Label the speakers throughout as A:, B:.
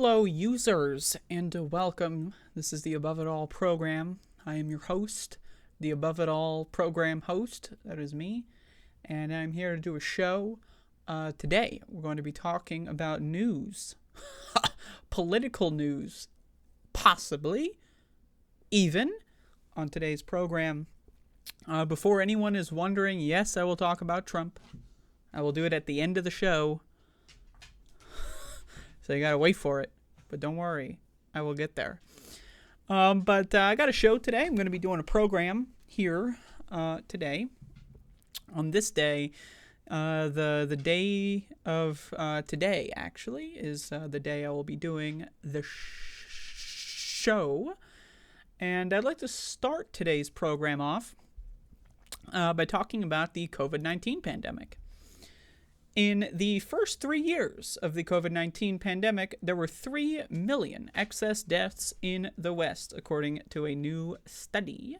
A: Hello, users, and welcome. This is the Above It All program. I am your host, the Above It All program host. That is me, and I'm here to do a show. Today, we're going to be talking about news, political news, possibly, even on today's program. Before anyone is wondering, yes, I will talk about Trump. I will do it at the end of the show. So you gotta wait for it, but don't worry, I will get there. But I got a show today. I'm going to be doing a program here today. On this day, the day of today actually is the day I will be doing the show, and I'd like to start today's program off by talking about the COVID-19 pandemic. In the first 3 years of the COVID-19 pandemic, there were 3 million excess deaths in the West, according to a new study.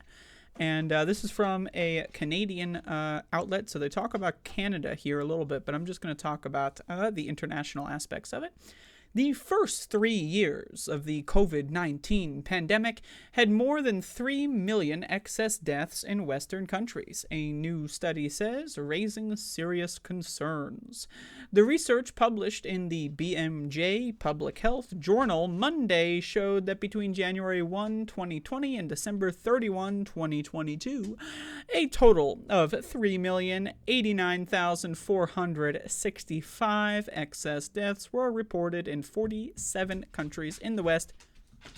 A: And this is from a Canadian outlet, so they talk about Canada here a little bit, but I'm just going to talk about the international aspects of it. The first 3 years of the COVID-19 pandemic had more than 3 million excess deaths in Western countries, a new study says, raising serious concerns. The research published in the BMJ Public Health Journal Monday showed that between January 1, 2020 and December 31, 2022, a total of 3,089,465 excess deaths were reported in 47 countries in the West,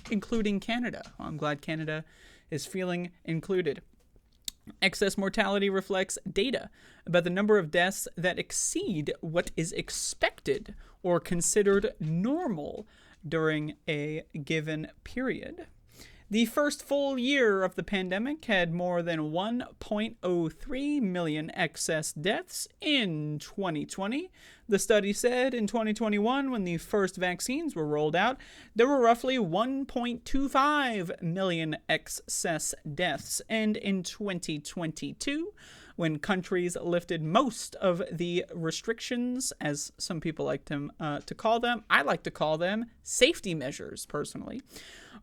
A: including Canada. Well, I'm glad Canada is feeling included. Excess mortality reflects data about the number of deaths that exceed what is expected or considered normal during a given period. The first full year of the pandemic had more than 1.03 million excess deaths in 2020. The study said in 2021, when the first vaccines were rolled out, there were roughly 1.25 million excess deaths. And in 2022, when countries lifted most of the restrictions, as some people like to call them, I like to call them safety measures, personally.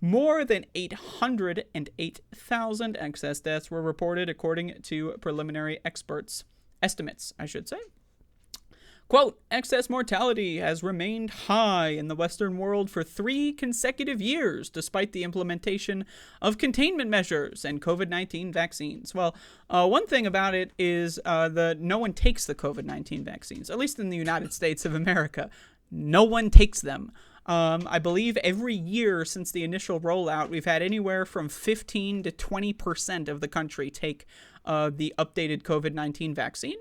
A: More than 808,000 excess deaths were reported, according to preliminary estimates, I should say. Quote, excess mortality has remained high in the Western world for 3 consecutive years, despite the implementation of containment measures and COVID-19 vaccines. Well, one thing about it is no one takes the COVID-19 vaccines, at least in the United States of America. No one takes them. I believe every year since the initial rollout, we've had anywhere from 15 to 20% of the country take the updated COVID-19 vaccine,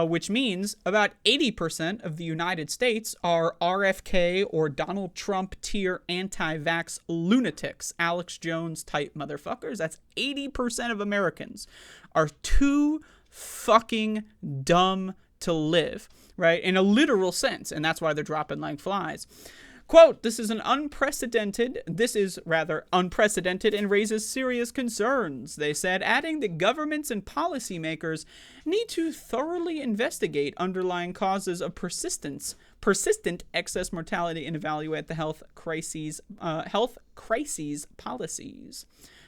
A: which means about 80% of the United States are RFK or Donald Trump tier anti-vax lunatics, Alex Jones type motherfuckers. That's 80% of Americans are too fucking dumb to live, right? In a literal sense, and that's why they're dropping like flies. Quote, this is unprecedented and raises serious concerns, they said, adding that governments and policymakers need to thoroughly investigate underlying causes of persistent excess mortality and evaluate the health crises policies.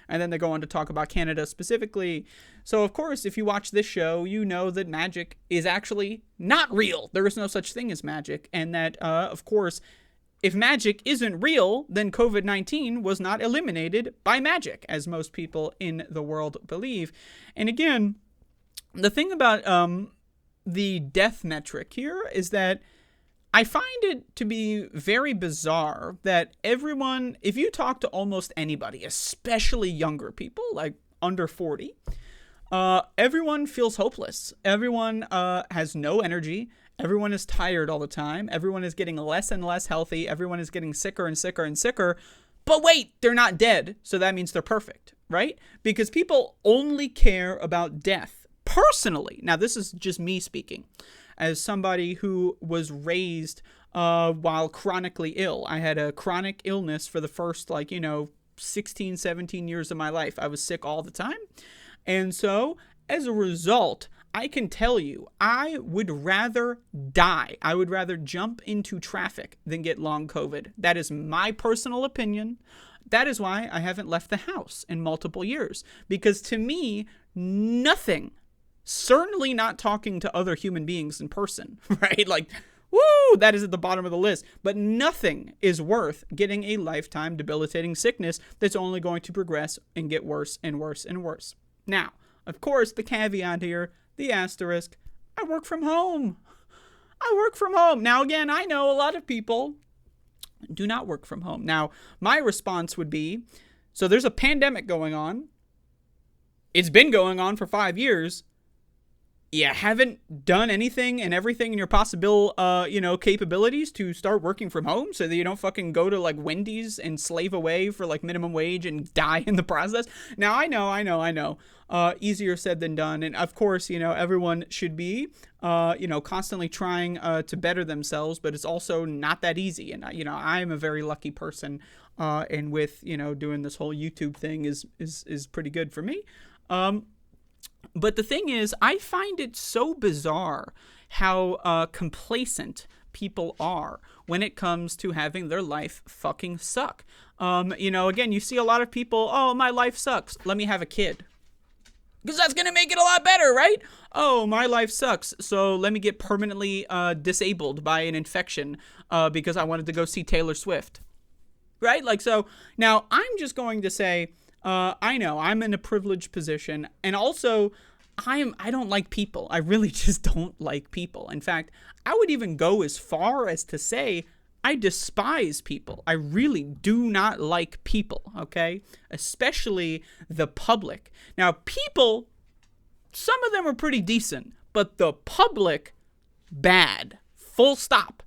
A: And then they go on to talk about Canada specifically. So, of course, if you watch this show, you know that magic is actually not real. There is no such thing as magic. And that, of course, if magic isn't real, then COVID-19 was not eliminated by magic, as most people in the world believe. And again, the thing about the death metric here is that I find it to be very bizarre that everyone, if you talk to almost anybody, especially younger people, like under 40, everyone feels hopeless. Everyone has no energy. Everyone is tired all the time. Everyone is getting less and less healthy. Everyone is getting sicker and sicker and sicker. But wait, they're not dead, so that means they're perfect, right? Because people only care about death personally. Now, this is just me speaking. As somebody who was raised while chronically ill. I had a chronic illness for the first, 16, 17 years of my life. I was sick all the time. And so, as a result, I can tell you, I would rather die. I would rather jump into traffic than get long COVID. That is my personal opinion. That is why I haven't left the house in multiple years. Because to me, nothing, certainly not talking to other human beings in person, right? Like, woo, that is at the bottom of the list. But nothing is worth getting a lifetime debilitating sickness that's only going to progress and get worse and worse and worse. Now, of course, the caveat here, the asterisk, I work from home. I work from home. Now, again, I know a lot of people do not work from home. Now, my response would be, so there's a pandemic going on. It's been going on for 5 years. You haven't done anything and everything in your possible, capabilities to start working from home so that you don't fucking go to like Wendy's and slave away for like minimum wage and die in the process. Now, I know. Easier said than done. And of course, everyone should be, constantly trying to better themselves, but it's also not that easy. And, I'm a very lucky person. And with, doing this whole YouTube thing is pretty good for me. But the thing is, I find it so bizarre how complacent people are when it comes to having their life fucking suck. Again, you see a lot of people, oh, my life sucks. Let me have a kid. Because that's going to make it a lot better, right? Oh, my life sucks. So let me get permanently disabled by an infection because I wanted to go see Taylor Swift. Right? Like, so now I'm just going to say, I know I'm in a privileged position, and also I don't like people. I really just don't like people. In fact, I would even go as far as to say I despise people. I really do not like people, okay? Especially the public. Now, people, some of them are pretty decent, but the public, bad. Full stop.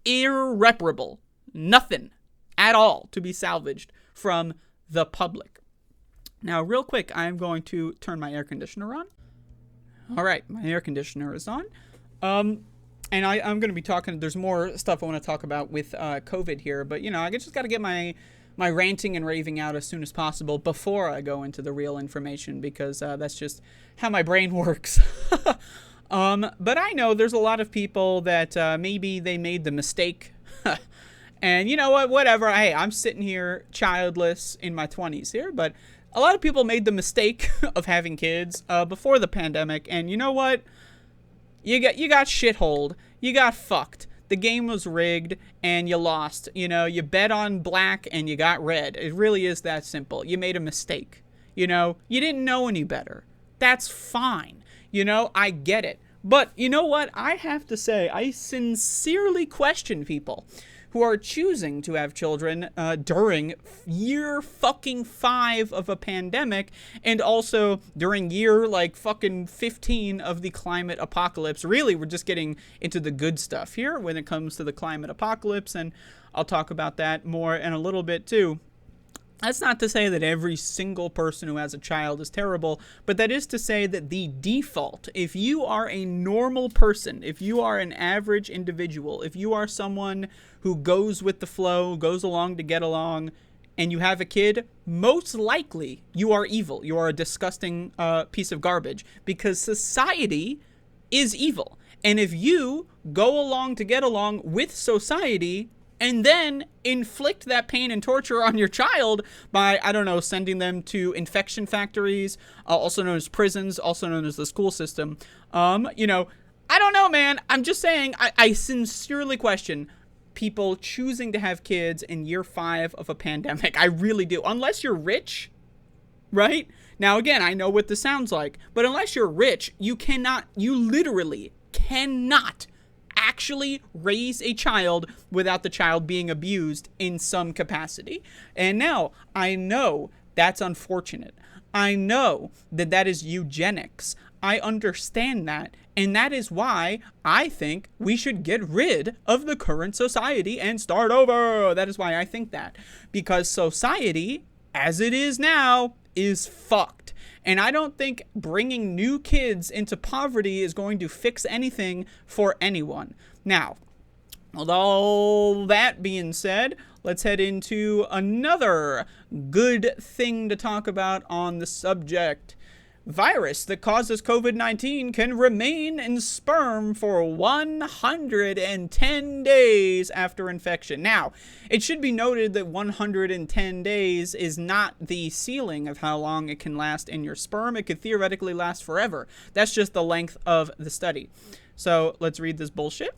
A: Irreparable. Nothing at all to be salvaged from the public. Now, real quick, I'm going to turn my air conditioner on. All right, my air conditioner is on. And I'm going to be talking, there's more stuff I want to talk about with COVID here, but, I just got to get my ranting and raving out as soon as possible before I go into the real information, because that's just how my brain works. But I know there's a lot of people that maybe they made the mistake. And you know what, whatever. Hey, I'm sitting here childless in my 20s here, but a lot of people made the mistake of having kids before the pandemic, and you know what? You got shitholed. You got fucked. The game was rigged, and you lost. You bet on black, and you got red. It really is that simple. You made a mistake. You didn't know any better. That's fine. I get it. But you know what? I have to say, I sincerely question people who are choosing to have children during year fucking 5 of a pandemic, and also during year like fucking 15 of the climate apocalypse. Really, we're just getting into the good stuff here when it comes to the climate apocalypse, and I'll talk about that more in a little bit too. That's not to say that every single person who has a child is terrible, but that is to say that the default, if you are a normal person, if you are an average individual, if you are someone who goes with the flow, goes along to get along, and you have a kid, most likely you are evil. You are a disgusting piece of garbage, because society is evil. And if you go along to get along with society, and then inflict that pain and torture on your child by, sending them to infection factories, also known as prisons, also known as the school system. I don't know, man. I'm just saying, I sincerely question people choosing to have kids in year 5 of a pandemic. I really do. Unless you're rich, right? Now, again, I know what this sounds like, but unless you're rich, you literally cannot actually raise a child without the child being abused in some capacity. And now, I know that's unfortunate. I know that is eugenics. I understand that. And that is why I think we should get rid of the current society and start over. That is why I think that. Because society, as it is now, is fucked. And I don't think bringing new kids into poverty is going to fix anything for anyone. Now, with all that being said, let's head into another good thing to talk about on the subject. virus that causes COVID-19 can remain in sperm for 110 days after infection. Now, it should be noted that 110 days is not the ceiling of how long it can last in your sperm. It could theoretically last forever. That's just the length of the study. So let's read this bullshit.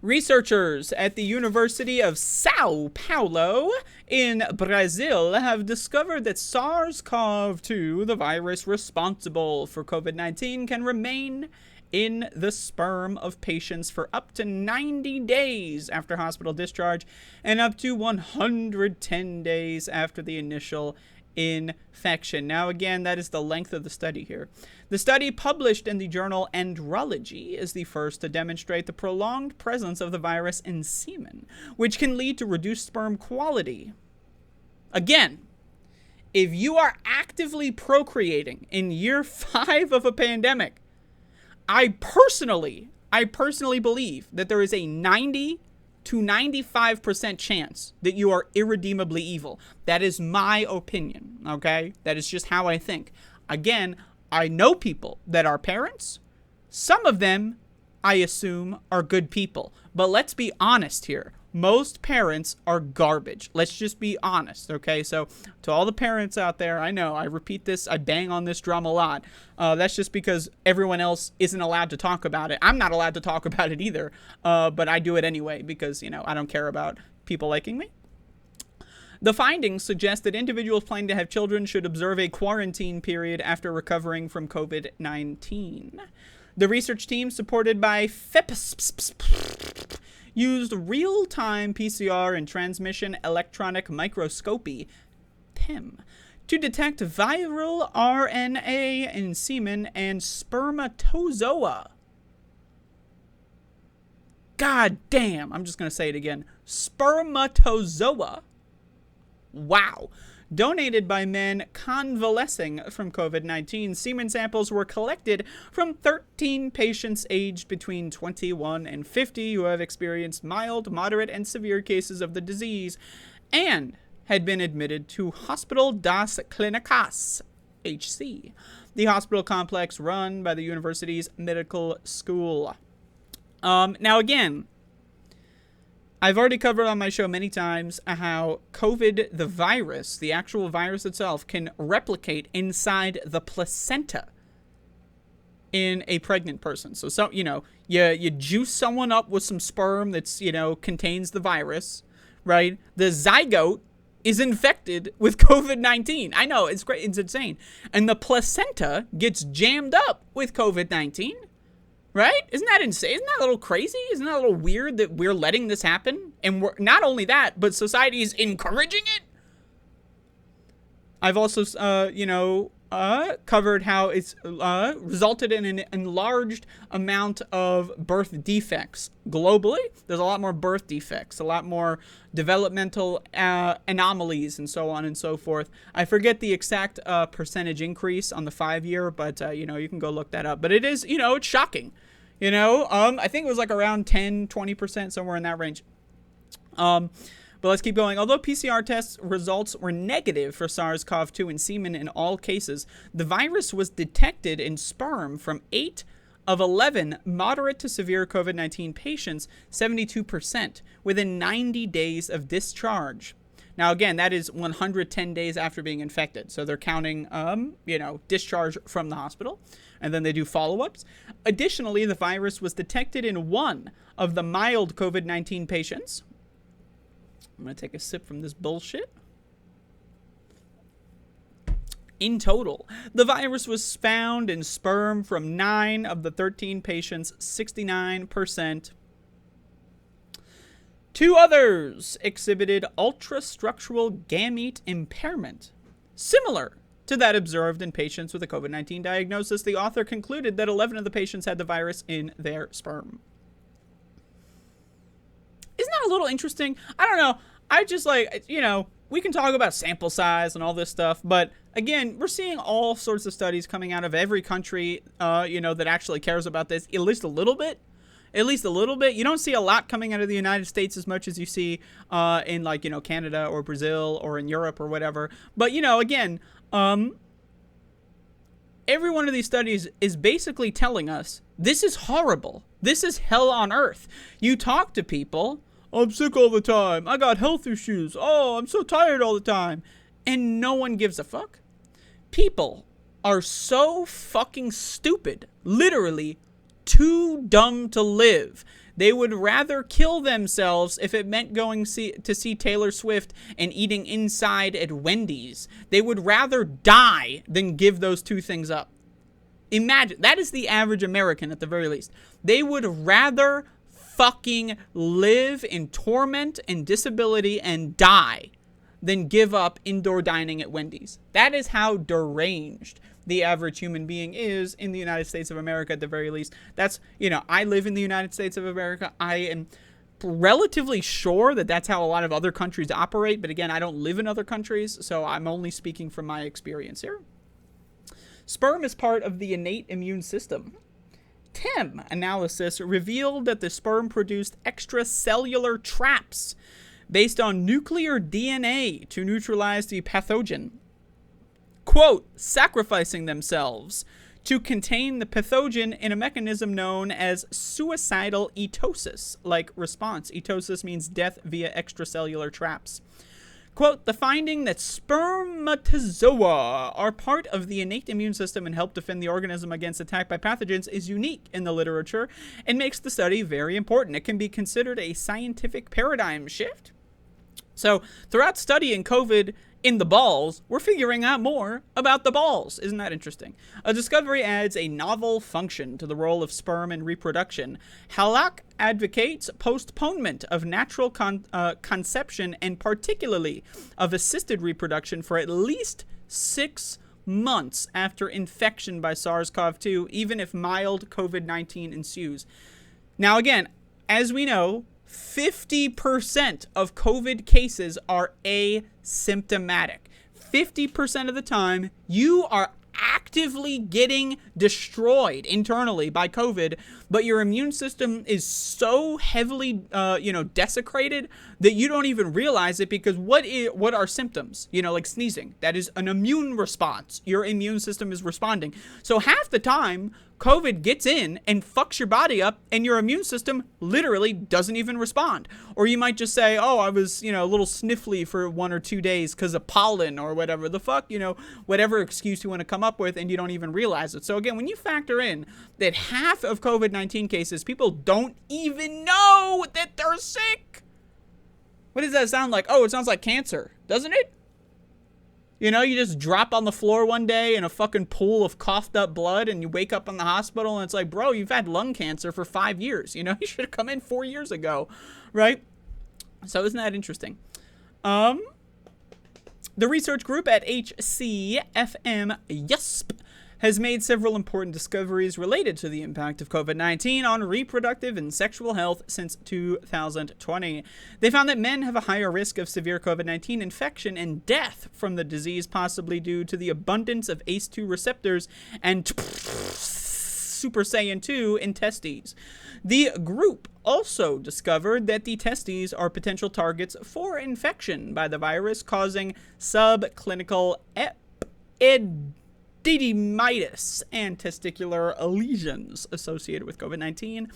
A: Researchers at the University of Sao Paulo in Brazil have discovered that SARS-CoV-2, the virus responsible for COVID-19, can remain in the sperm of patients for up to 90 days after hospital discharge and up to 110 days after the initial infection. Now, again, that is the length of the study here. The study, published in the journal Andrology, is the first to demonstrate the prolonged presence of the virus in semen, which can lead to reduced sperm quality. Again, if you are actively procreating in year 5 of a pandemic, I personally believe that there is a 90 to 95% chance that you are irredeemably evil. That is my opinion, okay? That is just how I think. Again, I know people that are parents. Some of them, I assume, are good people. But let's be honest here. Most parents are garbage. Let's just be honest, okay? So, to all the parents out there, I know, I repeat this, I bang on this drum a lot. That's just because everyone else isn't allowed to talk about it. I'm not allowed to talk about it either, but I do it anyway because, I don't care about people liking me. The findings suggest that individuals planning to have children should observe a quarantine period after recovering from COVID-19. The research team, supported by FEPS, used real-time PCR and transmission electronic microscopy, PEM, to detect viral RNA in semen and spermatozoa. God damn, I'm just going to say it again. Spermatozoa. Wow. Donated by men convalescing from COVID-19, semen samples were collected from 13 patients aged between 21 and 50 who have experienced mild, moderate, and severe cases of the disease and had been admitted to Hospital das Clínicas, HC, the hospital complex run by the university's medical school. Now again, I've already covered on my show many times how COVID, the virus, the actual virus itself, can replicate inside the placenta in a pregnant person. So you juice someone up with some sperm that's, contains the virus, right? The zygote is infected with COVID-19. I know, it's great, it's insane. And the placenta gets jammed up with COVID-19. Right? Isn't that insane? Isn't that a little crazy? Isn't that a little weird that we're letting this happen? And we're not only that, but society is encouraging it. I've also, covered how it's resulted in an enlarged amount of birth defects globally. There's a lot more birth defects, a lot more developmental anomalies, and so on and so forth. I forget the exact percentage increase on the 5-year, but you can go look that up. But it is, it's shocking. I think it was like around 10-20%, somewhere in that range. But let's keep going. Although PCR test results were negative for SARS-CoV-2 in semen in all cases, the virus was detected in sperm from 8 of 11 moderate to severe COVID-19 patients, 72%, within 90 days of discharge. Now, again, that is 110 days after being infected. So they're counting, discharge from the hospital, and then they do follow-ups. Additionally, the virus was detected in 1 of the mild COVID-19 patients. I'm going to take a sip from this bullshit. In total, the virus was found in sperm from 9 of the 13 patients, 69%. 2 others exhibited ultrastructural gamete impairment, similar to that observed in patients with a COVID-19 diagnosis. The author concluded that 11 of the patients had the virus in their sperm. Isn't that a little interesting? I don't know. I just we can talk about sample size and all this stuff, but again, we're seeing all sorts of studies coming out of every country, that actually cares about this, at least a little bit. You don't see a lot coming out of the United States as much as you see in Canada or Brazil or in Europe or whatever. But, again, every one of these studies is basically telling us this is horrible. This is hell on earth. You talk to people, I'm sick all the time. I got health issues. Oh, I'm so tired all the time. And no one gives a fuck. People are so fucking stupid. Literally too dumb to live. They would rather kill themselves if it meant going to see Taylor Swift and eating inside at Wendy's. They would rather die than give those two things up. Imagine, that is the average American at the very least. They would rather fucking live in torment and disability and die than give up indoor dining at Wendy's. That is how deranged the average human being is in the United States of America at the very least. That's, I live in the United States of America. I am relatively sure that that's how a lot of other countries operate. But again, I don't live in other countries, so I'm only speaking from my experience here. Sperm is part of the innate immune system. TEM analysis revealed that the sperm produced extracellular traps based on nuclear DNA to neutralize the pathogen. Quote, sacrificing themselves to contain the pathogen in a mechanism known as suicidal etosis-like response. Etosis means death via extracellular traps. Quote, the finding that spermatozoa are part of the innate immune system and help defend the organism against attack by pathogens is unique in the literature and makes the study very important. It can be considered a scientific paradigm shift. So throughout studying COVID in the balls, we're figuring out more about the balls. Isn't that interesting? A discovery adds a novel function to the role of sperm in reproduction. Halak advocates postponement of natural conception and particularly of assisted reproduction for at least 6 months after infection by SARS-CoV-2, even if mild COVID-19 ensues. Now again, as we know, 50% of COVID cases are asymptomatic. 50% of the time, you are actively getting destroyed internally by COVID, but your immune system is so heavily, desecrated that you don't even realize it, because what are symptoms? Like sneezing. That is an immune response. Your immune system is responding. So half the time, COVID gets in and fucks your body up, and your immune system literally doesn't even respond. Or you might just say, oh, I was, a little sniffly for 1 or 2 days because of pollen or whatever the fuck, whatever excuse you want to come up with, and you don't even realize it. So again, when you factor in that half of COVID-19 cases, people don't even know that they're sick. What does that sound like? Oh, it sounds like cancer, doesn't it? You just drop on the floor one day in a fucking pool of coughed up blood, and you wake up in the hospital and it's like, bro, you've had lung cancer for 5 years. You should have come in 4 years ago, right? So isn't that interesting? The research group at HCFM YUSP has made several important discoveries related to the impact of COVID-19 on reproductive and sexual health since 2020. They found that men have a higher risk of severe COVID-19 infection and death from the disease, possibly due to the abundance of ACE2 receptors and Super Saiyan 2 in testes. The group also discovered that the testes are potential targets for infection by the virus, causing subclinical edematous and testicular lesions associated with COVID-19.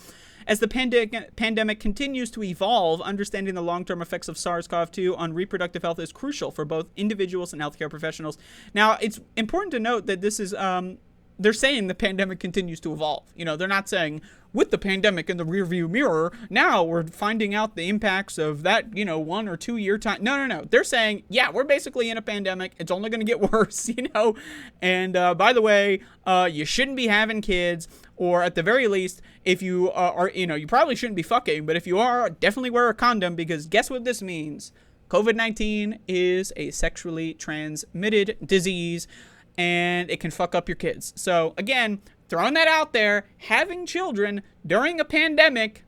A: As the pandemic continues to evolve, understanding the long-term effects of SARS-CoV-2 on reproductive health is crucial for both individuals and healthcare professionals. Now, it's important to note that this is, they're saying the pandemic continues to evolve. They're not saying, with the pandemic in the rearview mirror, now we're finding out the impacts of that, 1 or 2 year time. No. They're saying, yeah, we're basically in a pandemic. It's only going to get worse, And by the way, you shouldn't be having kids, or at the very least, if you are, you probably shouldn't be fucking, but if you are, definitely wear a condom, because guess what this means? COVID-19 is a sexually transmitted disease, and it can fuck up your kids. So again, throwing that out there, having children during a pandemic,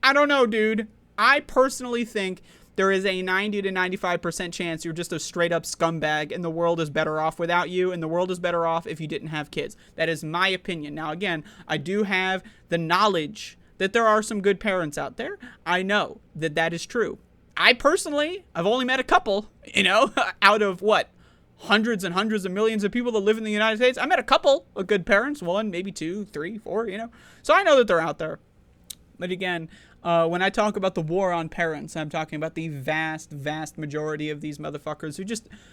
A: I don't know, dude. I personally think there is a 90 to 95% chance you're just a straight up scumbag, and the world is better off without you, and the world is better off if you didn't have kids. That is my opinion. Now again, I do have the knowledge that there are some good parents out there. I know that that is true. I've only met a couple, out of what? hundreds and hundreds of millions of people that live in the United States. I met a couple of good parents, 1, maybe 2, 3, 4, So I know that they're out there. But again, when I talk about the war on parents, I'm talking about the vast, vast majority of these motherfuckers who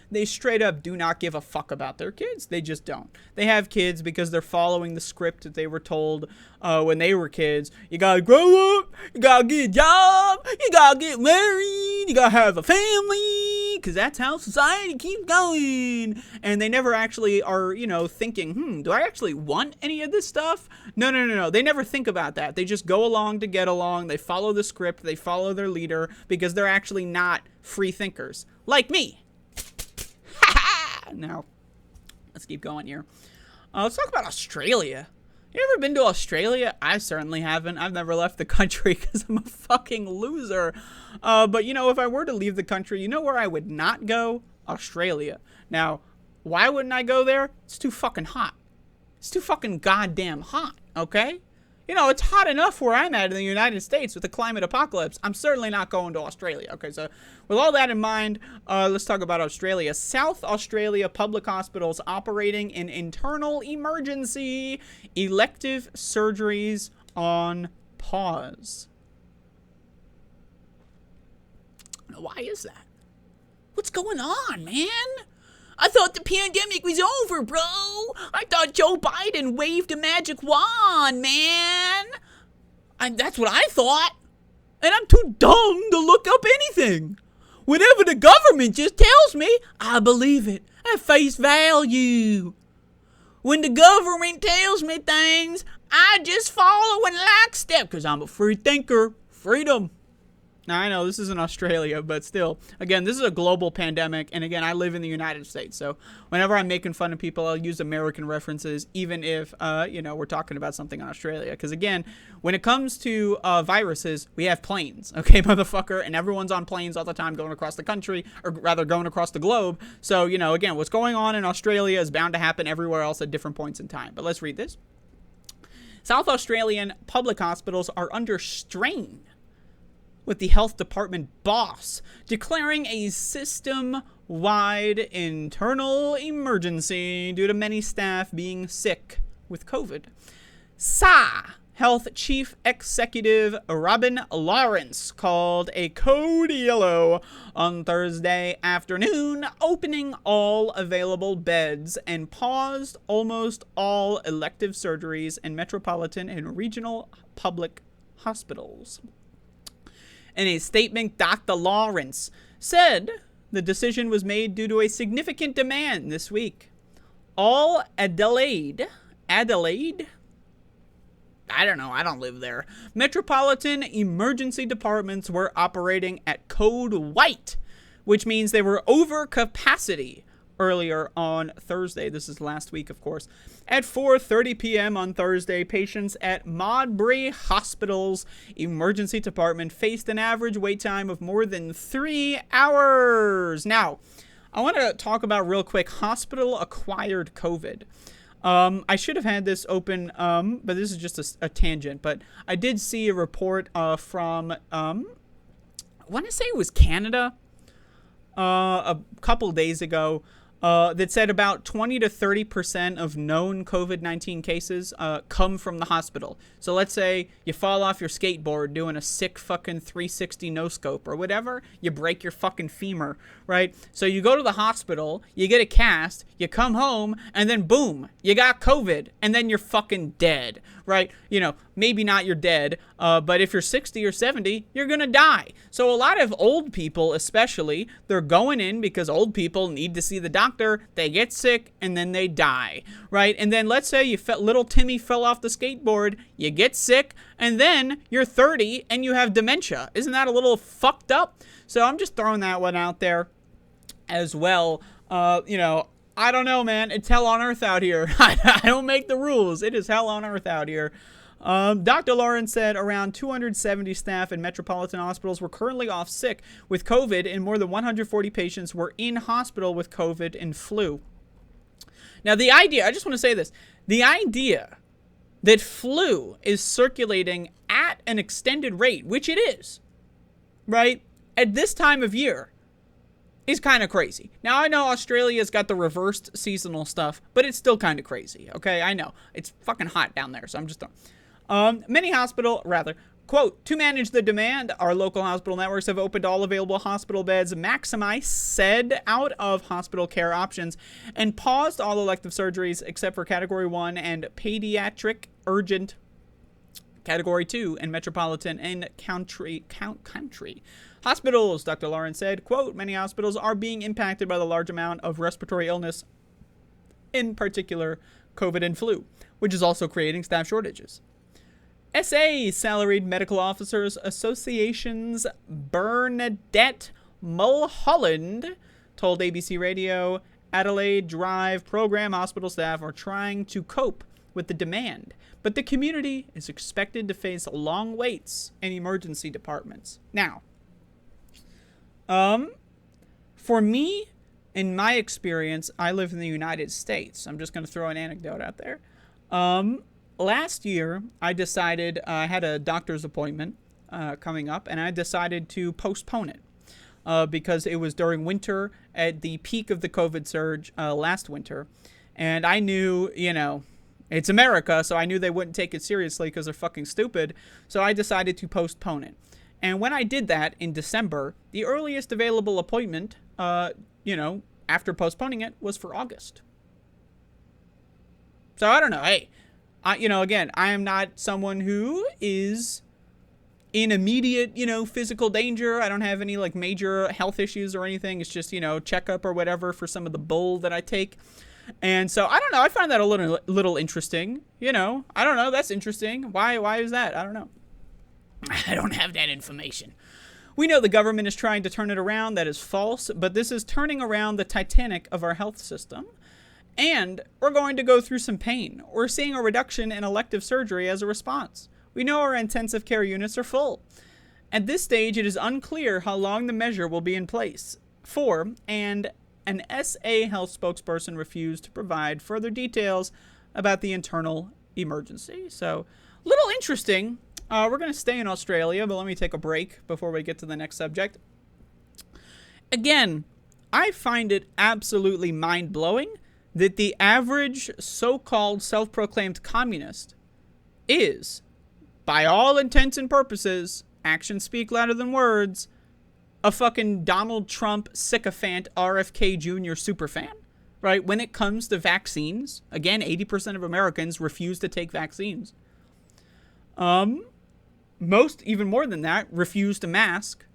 A: they straight up do not give a fuck about their kids. They just don't. They have kids because they're following the script that they were told when they were kids. You gotta grow up, you gotta get a job, you gotta get married, you gotta have a family, because that's how society keeps going. And they never actually are, thinking, do I actually want any of this stuff? No. They never think about that. They just go along to get along. They follow the script. They follow their leader because they're actually not free thinkers. Like me. Now, let's keep going here. Let's talk about Australia. You ever been to Australia? I certainly haven't. I've never left the country because I'm a fucking loser. But, if I were to leave the country, you know where I would not go? Australia. Now, why wouldn't I go there? It's too fucking hot. It's too fucking goddamn hot, okay? It's hot enough where I'm at in the United States with the climate apocalypse. I'm certainly not going to Australia. Okay, so with all that in mind, let's talk about Australia. South Australia public hospitals operating in internal emergency, elective surgeries on pause. Why is that? What's going on, man? I thought the pandemic was over, bro. I thought Joe Biden waved a magic wand, man. That's what I thought. And I'm too dumb to look up anything. Whatever the government just tells me, I believe it at face value. When the government tells me things, I just follow in lockstep because I'm a free thinker. Freedom. Now, I know this isn't Australia, but still, again, this is a global pandemic, and again, I live in the United States, so whenever I'm making fun of people, I'll use American references, even if, we're talking about something in Australia, because again, when it comes to viruses, we have planes, okay, motherfucker, and everyone's on planes all the time going across the country, or rather going across the globe, so, again, what's going on in Australia is bound to happen everywhere else at different points in time, but let's read this. South Australian public hospitals are under strain, with the health department boss declaring a system-wide internal emergency due to many staff being sick with COVID. Health Chief Executive Robin Lawrence called a code yellow on Thursday afternoon, opening all available beds and paused almost all elective surgeries in metropolitan and regional public hospitals. In a statement, Dr. Lawrence said the decision was made due to a significant demand this week. All Adelaide? I don't know, I don't live there. Metropolitan emergency departments were operating at code white, which means they were over capacity earlier on Thursday. This is last week, of course. At 4:30 p.m. on Thursday, patients at Modbury Hospital's emergency department faced an average wait time of more than 3 hours. Now, I want to talk about real quick hospital-acquired COVID. I should have had this open, but this is just a tangent. But I did see a report from, I want to say it was Canada, a couple days ago, that said about 20 to 30% of known COVID-19 cases come from the hospital. So let's say you fall off your skateboard doing a sick fucking 360 no-scope or whatever, you break your fucking femur, right? So you go to the hospital, you get a cast, you come home, and then boom, you got COVID, and then you're fucking dead, right? Maybe not you're dead, but if you're 60 or 70, you're gonna die. So a lot of old people especially, they're going in because old people need to see the doctor, they get sick, and then they die, right? And then let's say little Timmy fell off the skateboard, you get sick, and then you're 30 and you have dementia. Isn't that a little fucked up? So I'm just throwing that one out there as well. I don't know, man. It's hell on earth out here. I don't make the rules. It is hell on earth out here. Dr. Lawrence said around 270 staff in metropolitan hospitals were currently off sick with COVID, and more than 140 patients were in hospital with COVID and flu. Now, I just want to say this. The idea that flu is circulating at an extended rate, which it is, right, at this time of year, is kind of crazy. Now, I know Australia's got the reversed seasonal stuff, but it's still kind of crazy, okay? I know. It's fucking hot down there, so I'm just... Quote, to manage the demand, our local hospital networks have opened all available hospital beds, maximized said out-of-hospital care options, and paused all elective surgeries except for Category 1 and pediatric urgent Category 2 and metropolitan and country hospitals, Dr. Lawrence said. Quote, many hospitals are being impacted by the large amount of respiratory illness, in particular COVID and flu, which is also creating staff shortages. SA Salaried Medical Officers Association's Bernadette Mulholland told ABC Radio Adelaide Drive program hospital staff are trying to cope with the demand, but the community is expected to face long waits in emergency departments. Now, for me, in my experience, I live in the United States. I'm just going to throw an anecdote out there. Last year, I decided I had a doctor's appointment coming up, and I decided to postpone it because it was during winter at the peak of the COVID surge last winter. And I knew, you know, it's America, so I knew they wouldn't take it seriously because they're fucking stupid. So I decided to postpone it. And when I did that in December, the earliest available appointment, after postponing it, was for August. So I don't know. Hey, again, I am not someone who is in immediate, physical danger. I don't have any like major health issues or anything. It's just, checkup or whatever for some of the bull that I take. And so I don't know. I find that a little interesting. I don't know. That's interesting. Why is that? I don't know. I don't have that information. We know the government is trying to turn it around. That is false. But this is turning around the Titanic of our health system. And we're going to go through some pain. We're seeing a reduction in elective surgery as a response. We know our intensive care units are full. At this stage, it is unclear how long the measure will be in place for, and an SA Health spokesperson refused to provide further details about the internal emergency. So, little interesting. We're going to stay in Australia, but let me take a break before we get to the next subject. Again, I find it absolutely mind-blowing that the average so-called self-proclaimed communist is, by all intents and purposes, actions speak louder than words, a fucking Donald Trump sycophant RFK Jr. superfan, right? When it comes to vaccines, again, 80% of Americans refuse to take vaccines. Most, even more than that, refuse to mask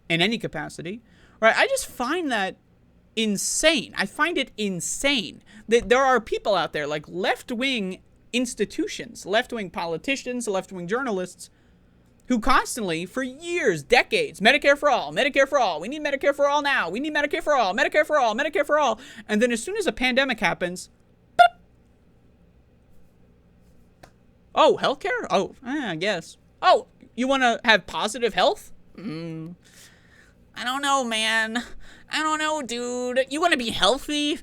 A: in any capacity, right? I just find that insane. I find it insane that there are people out there like left-wing institutions, left-wing politicians, left-wing journalists who constantly, for years, decades, Medicare for all, Medicare for all, we need Medicare for all now, we need Medicare for all, Medicare for all, Medicare for all. And then as soon as a pandemic happens, boop. Oh, healthcare? Oh, I guess. Oh, you want to have positive health? I don't know, man. I don't know, dude. You want to be healthy?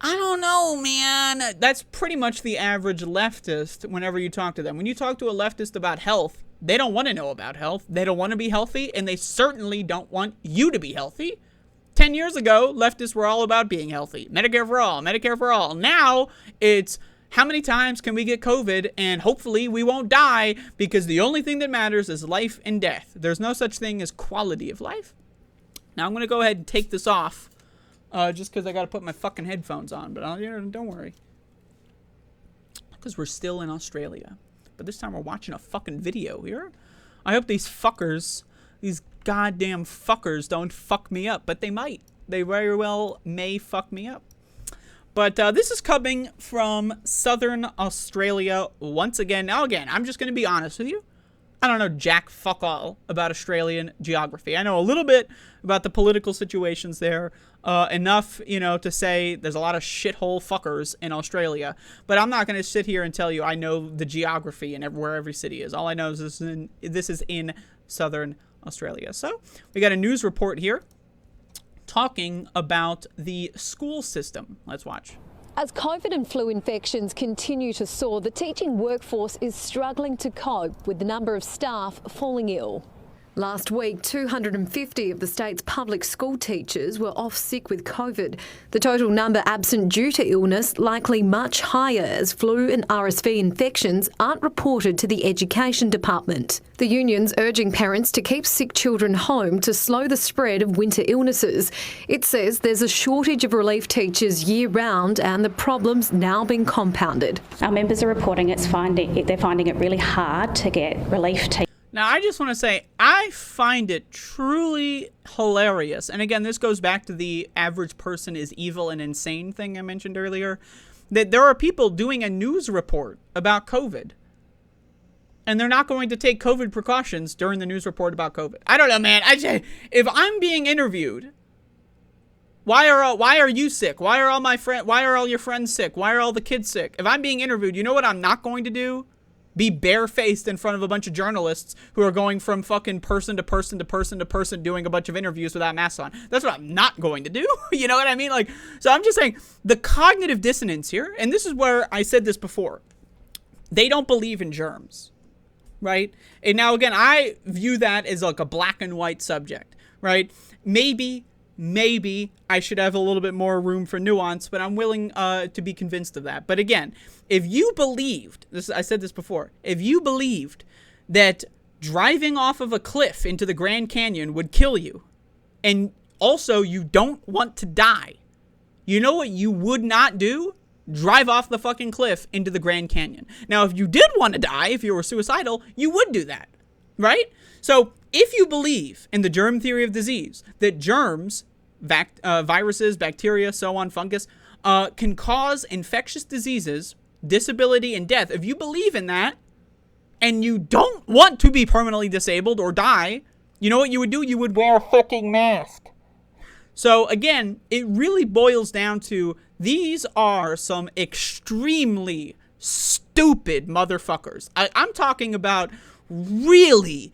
A: I don't know, man. That's pretty much the average leftist whenever you talk to them. When you talk to a leftist about health, they don't want to know about health. They don't want to be healthy, and they certainly don't want you to be healthy. 10 years ago, leftists were all about being healthy. Medicare for all, Medicare for all. Now, it's how many times can we get COVID and hopefully we won't die because the only thing that matters is life and death. There's no such thing as quality of life. Now, I'm going to go ahead and take this off just because I got to put my fucking headphones on. But don't worry. Because we're still in Australia. But this time we're watching a fucking video here. I hope these fuckers, these goddamn fuckers don't fuck me up. But they might. They very well may fuck me up. But this is coming from Southern Australia once again. Now, again, I'm just going to be honest with you. I don't know jack fuck all about Australian geography. I know a little bit about the political situations there. Enough, to say there's a lot of shithole fuckers in Australia. But I'm not going to sit here and tell you I know the geography and where every city is. All I know is this is in Southern Australia. So we got a news report here talking about the school system. Let's watch.
B: As COVID and flu infections continue to soar, the teaching workforce is struggling to cope with the number of staff falling ill. Last week, 250 of the state's public school teachers were off sick with COVID. The total number absent due to illness likely much higher, as flu and RSV infections aren't reported to the Education Department. The union's urging parents to keep sick children home to slow the spread of winter illnesses. It says there's a shortage of relief teachers year-round and the problem's now been compounded.
C: Our members are reporting they're finding it really hard to get relief teachers.
A: Now, I just want to say, I find it truly hilarious. And again, this goes back to the average person is evil and insane thing I mentioned earlier. That there are people doing a news report about COVID. And they're not going to take COVID precautions during the news report about COVID. I don't know, man. If I'm being interviewed, why are you sick? Why are all your friends sick? Why are all the kids sick? If I'm being interviewed, you know what I'm not going to do? Be barefaced in front of a bunch of journalists who are going from fucking person to person to person to person doing a bunch of interviews without masks on. That's what I'm not going to do. You know what I mean? So I'm just saying the cognitive dissonance here, and this is where I said this before. They don't believe in germs, right? And now again, I view that as like a black and white subject, right? Maybe I should have a little bit more room for nuance, but I'm willing to be convinced of that. But again, if you believed, I said this before, if you believed that driving off of a cliff into the Grand Canyon would kill you, and also you don't want to die, you know what you would not do? Drive off the fucking cliff into the Grand Canyon. Now, if you did want to die, if you were suicidal, you would do that, right? So if you believe in the germ theory of disease, that germs, viruses, bacteria, so on, fungus, can cause infectious diseases, disability, and death. If you believe in that, and you don't want to be permanently disabled or die, you know what you would do? You would wear a fucking mask. So again, it really boils down to these are some extremely stupid motherfuckers. I'm talking about really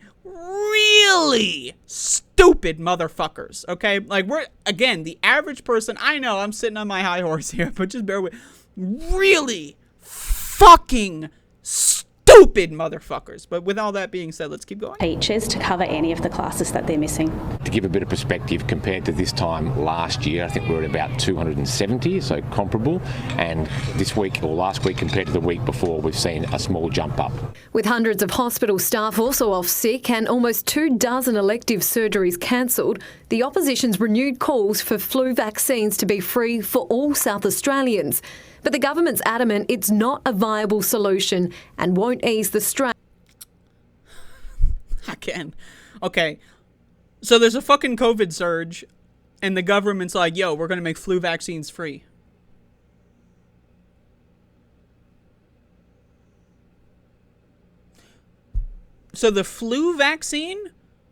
A: stupid motherfuckers, okay? Like, again, the average person, I know I'm sitting on my high horse here, but just bear with, really fucking stupid motherfuckers. But with all that being said, let's keep going.
C: Teachers to cover any of the classes that they're missing.
D: To give a bit of perspective, compared to this time last year, I think we were at about 270, so comparable. And this week, or last week, compared to the week before, we've seen a small jump up.
B: With hundreds of hospital staff also off sick and almost 24 elective surgeries cancelled, the opposition's renewed calls for flu vaccines to be free for all South Australians. But the government's adamant it's not a viable solution and won't ease the strain.
A: Again. Okay. So there's a fucking COVID surge, and the government's like, yo, we're going to make flu vaccines free. So the flu vaccine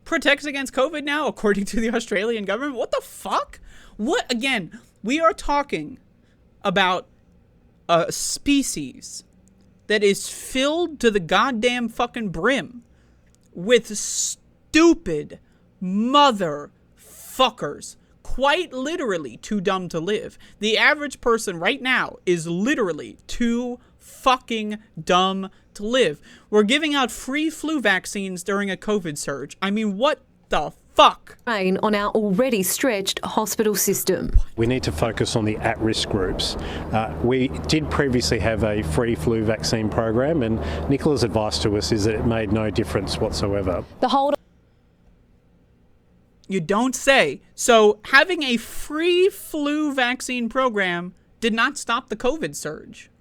A: protects against COVID now, according to the Australian government? What the fuck? What? Again, we are talking about a species that is filled to the goddamn fucking brim with stupid motherfuckers. Quite literally too dumb to live. The average person right now is literally too fucking dumb to live. We're giving out free flu vaccines during a COVID surge. I mean, what the fuck?
B: On our already stretched hospital system.
E: We need to focus on the at-risk groups. We did previously have a free flu vaccine program, and Nicola's advice to us is that it made no difference whatsoever.
B: The hold
A: You don't say. So having a free flu vaccine program did not stop the COVID surge.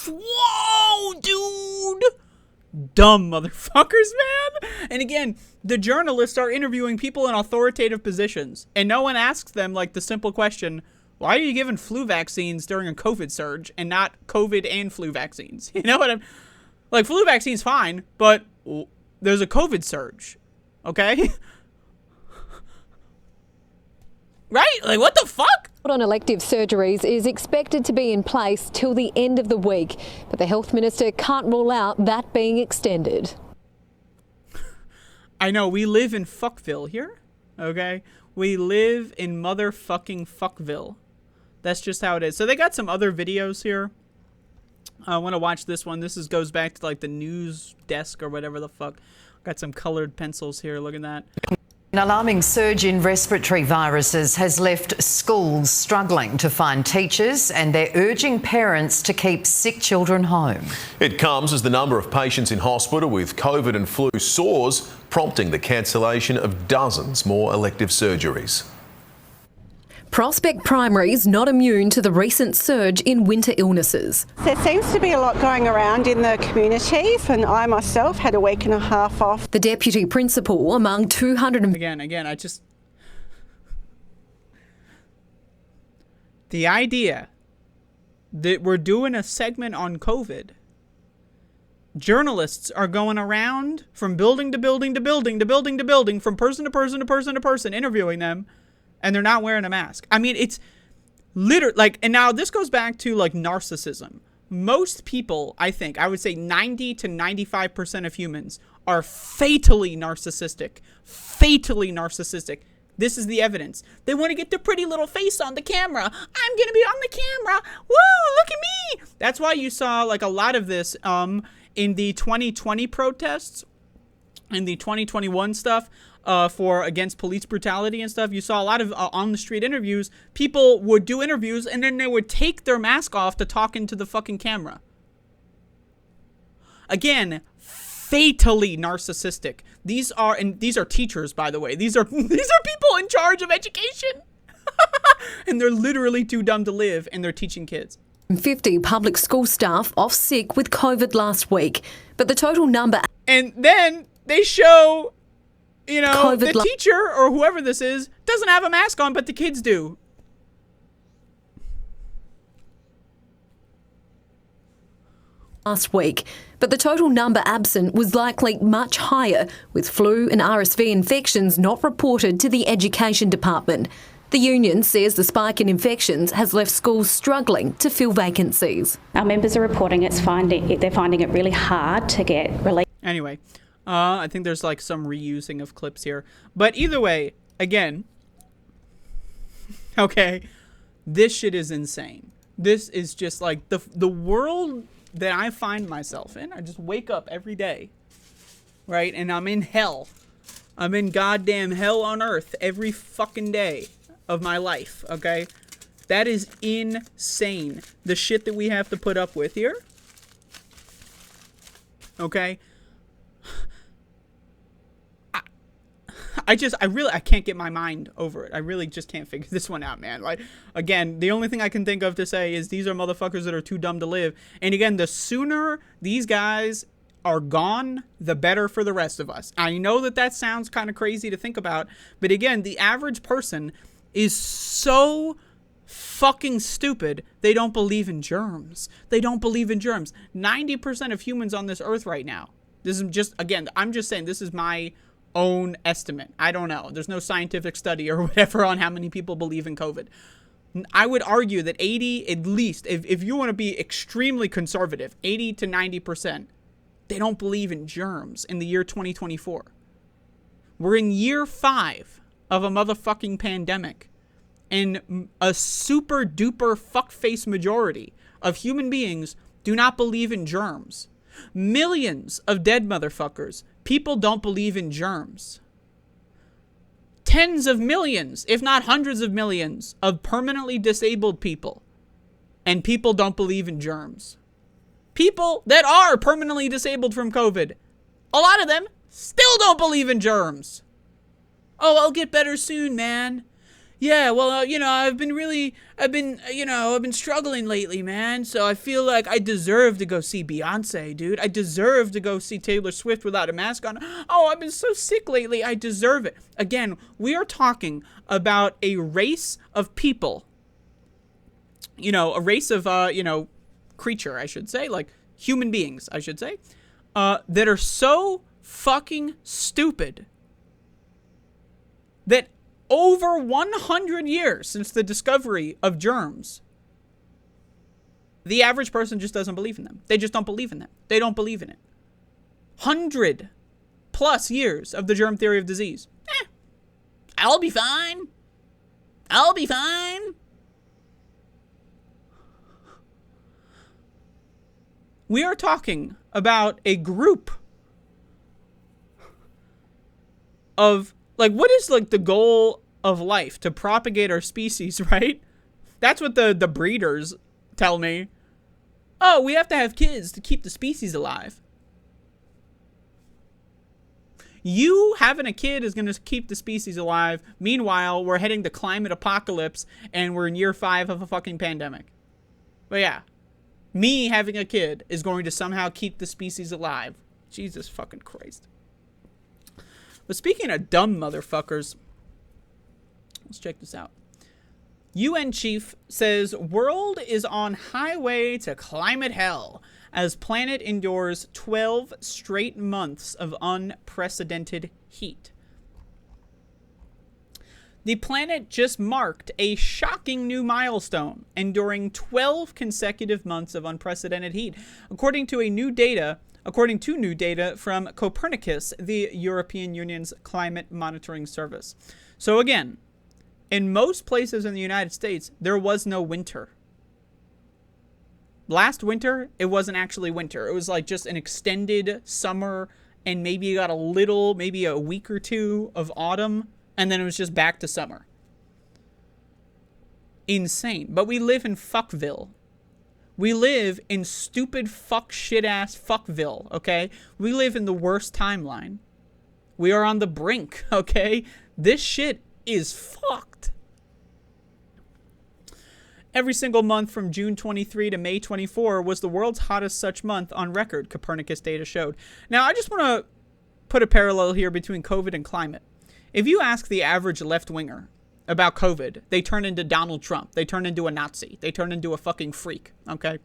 A: Whoa, dude! Dumb motherfuckers, man! And again, the journalists are interviewing people in authoritative positions, and no one asks them, like, the simple question, why are you giving flu vaccines during a COVID surge and not COVID and flu vaccines? You know what I'm... Like, flu vaccine's fine, but there's a COVID surge, okay? Right? Like, what the fuck?
B: on elective surgeries is expected to be in place till the end of the week, but the health minister can't rule out that being extended.
A: I know, we live in Fuckville here, okay? We live in motherfucking Fuckville. That's just how it is. So they got some other videos here. I want to watch this one. This goes back to like the news desk or whatever the fuck. Got some colored pencils here. Look at that.
F: An alarming surge in respiratory viruses has left schools struggling to find teachers, and they're urging parents to keep sick children home.
G: It comes as the number of patients in hospital with COVID and flu soars, prompting the cancellation of dozens more elective surgeries.
B: Prospect Primary's not immune to the recent surge in winter illnesses.
H: There seems to be a lot going around in the communities, and I myself had a week and a half off.
B: The deputy principal among 200
A: Again, I just... The idea that we're doing a segment on COVID, journalists are going around from building to building to building to building to building, from person to person to person to person, interviewing them, and they're not wearing a mask. I mean, it's literally like, and now this goes back to like narcissism. Most people, I would say 90 to 95% of humans are fatally narcissistic. Fatally narcissistic. This is the evidence. They want to get their pretty little face on the camera. I'm going to be on the camera. Woo, look at me. That's why you saw like a lot of this in the 2020 protests, in the 2021 stuff. For against police brutality and stuff. You saw a lot of on the street interviews. People would do interviews and then they would take their mask off to talk into the fucking camera. Again, fatally narcissistic. These are teachers, by the way. These are people in charge of education. And they're literally too dumb to live, and they're teaching kids.
B: 50 public school staff off sick with COVID last week, but the total number...
A: And then they show... You know,
B: COVID
A: the teacher or whoever this is doesn't have a mask on, but the kids do.
B: Last week, but the total number absent was likely much higher, with flu and RSV infections not reported to the Education Department. The union says the spike in infections has left schools struggling to fill vacancies.
C: Our members are reporting they're finding it really hard to get relief.
A: Anyway. I think there's like some reusing of clips here. But either way, again, okay, this shit is insane. This is just like the world that I find myself in. I just wake up every day, right? And I'm in hell. I'm in goddamn hell on earth every fucking day of my life, okay? That is insane. The shit that we have to put up with here. Okay? I can't get my mind over it. I really just can't figure this one out, man. Like, again, the only thing I can think of to say is these are motherfuckers that are too dumb to live. And again, the sooner these guys are gone, the better for the rest of us. I know that sounds kind of crazy to think about, but again, the average person is so fucking stupid, they don't believe in germs. They don't believe in germs. 90% of humans on this earth right now. This is just, again, I'm just saying this is my own estimate. I don't know. There's no scientific study or whatever on how many people believe in COVID. I would argue that 80, at least, if you want to be extremely conservative, 80 to 90%, they don't believe in germs in the year 2024. We're in year 5 of a motherfucking pandemic. And a super duper fuckface majority of human beings do not believe in germs. Millions of dead motherfuckers. People don't believe in germs. Tens of millions, if not hundreds of millions, of permanently disabled people. And people don't believe in germs. People that are permanently disabled from COVID, a lot of them still don't believe in germs. Oh, I'll get better soon, man. Yeah, well, I've been struggling lately, man. So I feel like I deserve to go see Beyonce, dude. I deserve to go see Taylor Swift without a mask on. Oh, I've been so sick lately. I deserve it. Again, we are talking about a race of people. A race of, creature, I should say. Like, human beings, I should say. That are so fucking stupid that over 100 years since the discovery of germs, the average person just doesn't believe in them. They just don't believe in them. They don't believe in it. 100+ years of the germ theory of disease. I'll be fine. I'll be fine. We are talking about a group of, like, what is, like, the goal of life? To propagate our species, right? That's what the breeders tell me. Oh, we have to have kids to keep the species alive. You having a kid is going to keep the species alive. Meanwhile, we're heading to climate apocalypse and we're in year 5 of a fucking pandemic. But yeah, me having a kid is going to somehow keep the species alive. Jesus fucking Christ. But speaking of dumb motherfuckers, let's check this out. UN chief says world is on highway to climate hell as planet endures 12 straight months of unprecedented heat. The planet just marked a shocking new milestone, enduring 12 consecutive months of unprecedented heat, according to new data from Copernicus, the European Union's climate monitoring service. So again, in most places in the United States, there was no winter. Last winter, it wasn't actually winter. It was like just an extended summer, and maybe you got maybe a week or two of autumn, and then it was just back to summer. Insane. But we live in Fuckville. We live in stupid fuck shit ass Fuckville, okay? We live in the worst timeline. We are on the brink, okay? This shit is fucked. Every single month from June 23 to May 24 was the world's hottest such month on record, Copernicus data showed. Now, I just want to put a parallel here between COVID and climate. If you ask the average left-winger about COVID, they turn into Donald Trump. They turn into a Nazi. They turn into a fucking freak, okay?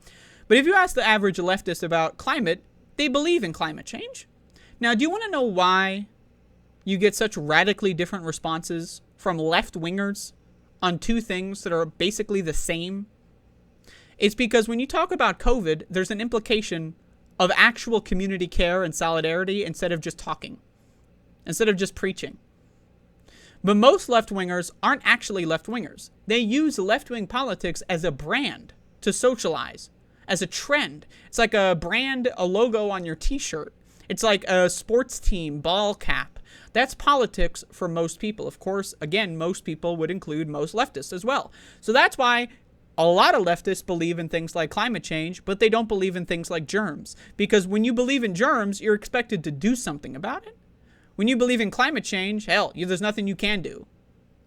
A: But if you ask the average leftist about climate, they believe in climate change. Now, do you want to know why you get such radically different responses from left-wingers on two things that are basically the same? It's because when you talk about COVID, there's an implication of actual community care and solidarity instead of just talking, instead of just preaching. But most left-wingers aren't actually left-wingers. They use left-wing politics as a brand to socialize, as a trend. It's like a brand, a logo on your t-shirt. It's like a sports team ball cap. That's politics for most people. Of course, again, most people would include most leftists as well. So that's why a lot of leftists believe in things like climate change, but they don't believe in things like germs. Because when you believe in germs, you're expected to do something about it. When you believe in climate change, hell, there's nothing you can do,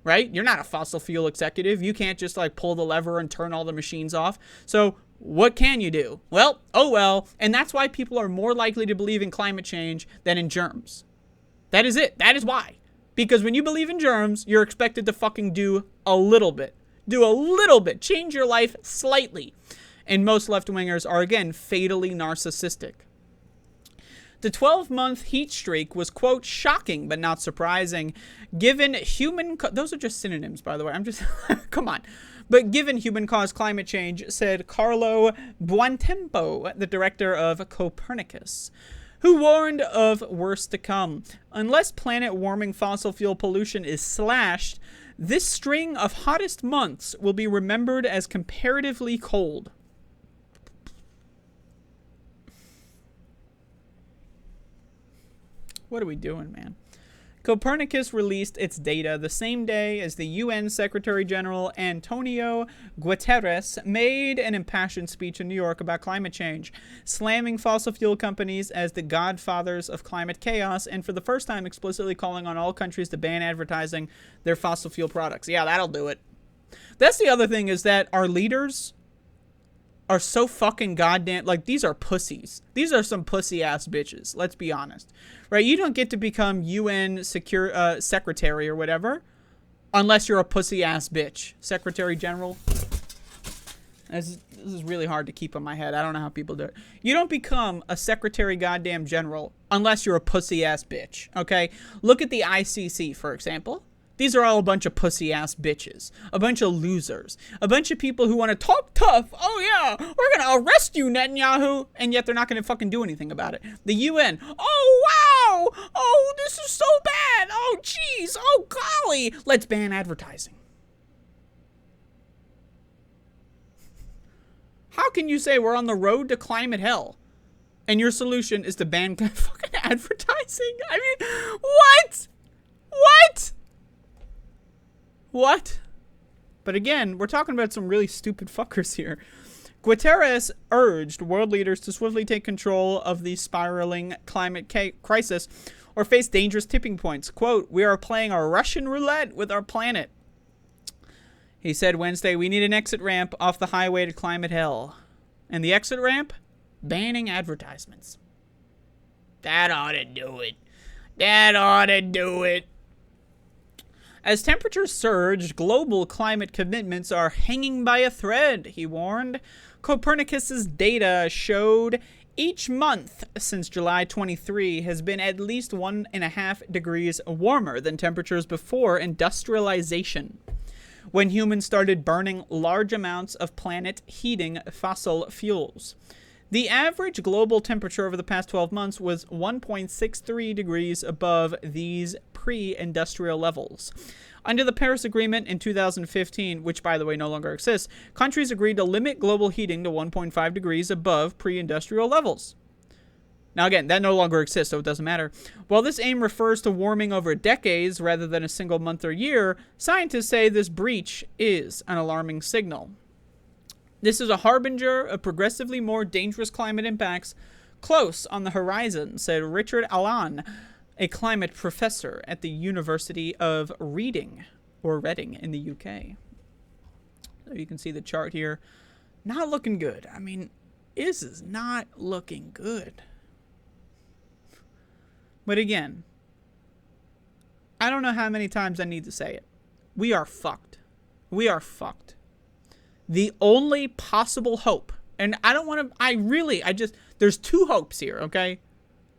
A: right? You're not a fossil fuel executive. You can't just like pull the lever and turn all the machines off. So what can you do? Well, oh well. And that's why people are more likely to believe in climate change than in germs. That is it. That is why. Because when you believe in germs, you're expected to fucking do a little bit. Do a little bit. Change your life slightly. And most left-wingers are, again, fatally narcissistic. The 12-month heat streak was, quote, shocking but not surprising, given human... Those are just synonyms, by the way. I'm just... Come on. But given human-caused climate change, said Carlo Buontempo, the director of Copernicus, who warned of worse to come. Unless planet-warming fossil fuel pollution is slashed, this string of hottest months will be remembered as comparatively cold. What are we doing, man? Copernicus released its data the same day as the UN Secretary General Antonio Guterres made an impassioned speech in New York about climate change, slamming fossil fuel companies as the godfathers of climate chaos, and for the first time explicitly calling on all countries to ban advertising their fossil fuel products. Yeah, that'll do it. That's the other thing, is that our leaders are so fucking goddamn, like, these are pussies. These are some pussy ass bitches. Let's be honest, right? You don't get to become UN secretary or whatever unless you're a pussy ass bitch. Secretary General. This is really hard to keep in my head. I don't know how people do it. You don't become a secretary goddamn general unless you're a pussy ass bitch. Okay, look at the ICC, for example. These are all a bunch of pussy-ass bitches. A bunch of losers. A bunch of people who want to talk tough. Oh, yeah, we're going to arrest you, Netanyahu. And yet they're not going to fucking do anything about it. The UN. Oh, wow. Oh, this is so bad. Oh, jeez. Oh, golly. Let's ban advertising. How can you say we're on the road to climate hell And your solution is to ban fucking advertising. I mean, what? What? What? But again, we're talking about some really stupid fuckers here. Guterres urged world leaders to swiftly take control of the spiraling climate crisis or face dangerous tipping points. Quote, "We are playing a Russian roulette with our planet." He said Wednesday, "We need an exit ramp off the highway to climate hell." And the exit ramp? Banning advertisements. That ought to do it. That ought to do it. As temperatures surge, global climate commitments are hanging by a thread, he warned. Copernicus's data showed each month since July 23 has been at least 1.5 degrees warmer than temperatures before industrialization, when humans started burning large amounts of planet-heating fossil fuels. The average global temperature over the past 12 months was 1.63 degrees above these pre-industrial levels. Under the Paris Agreement in 2015, which by the way no longer exists, countries agreed to limit global heating to 1.5 degrees above pre-industrial levels. Now again, that no longer exists, so it doesn't matter. While this aim refers to warming over decades rather than a single month or year, scientists say this breach is an alarming signal. This is a harbinger of progressively more dangerous climate impacts close on the horizon, said Richard Allan, a climate professor at the University of Reading in the UK. So you can see the chart here. Not looking good. I mean, this is not looking good. But again, I don't know how many times I need to say it. We are fucked. We are fucked. The only possible hope, and I don't want to, there's two hopes here, okay?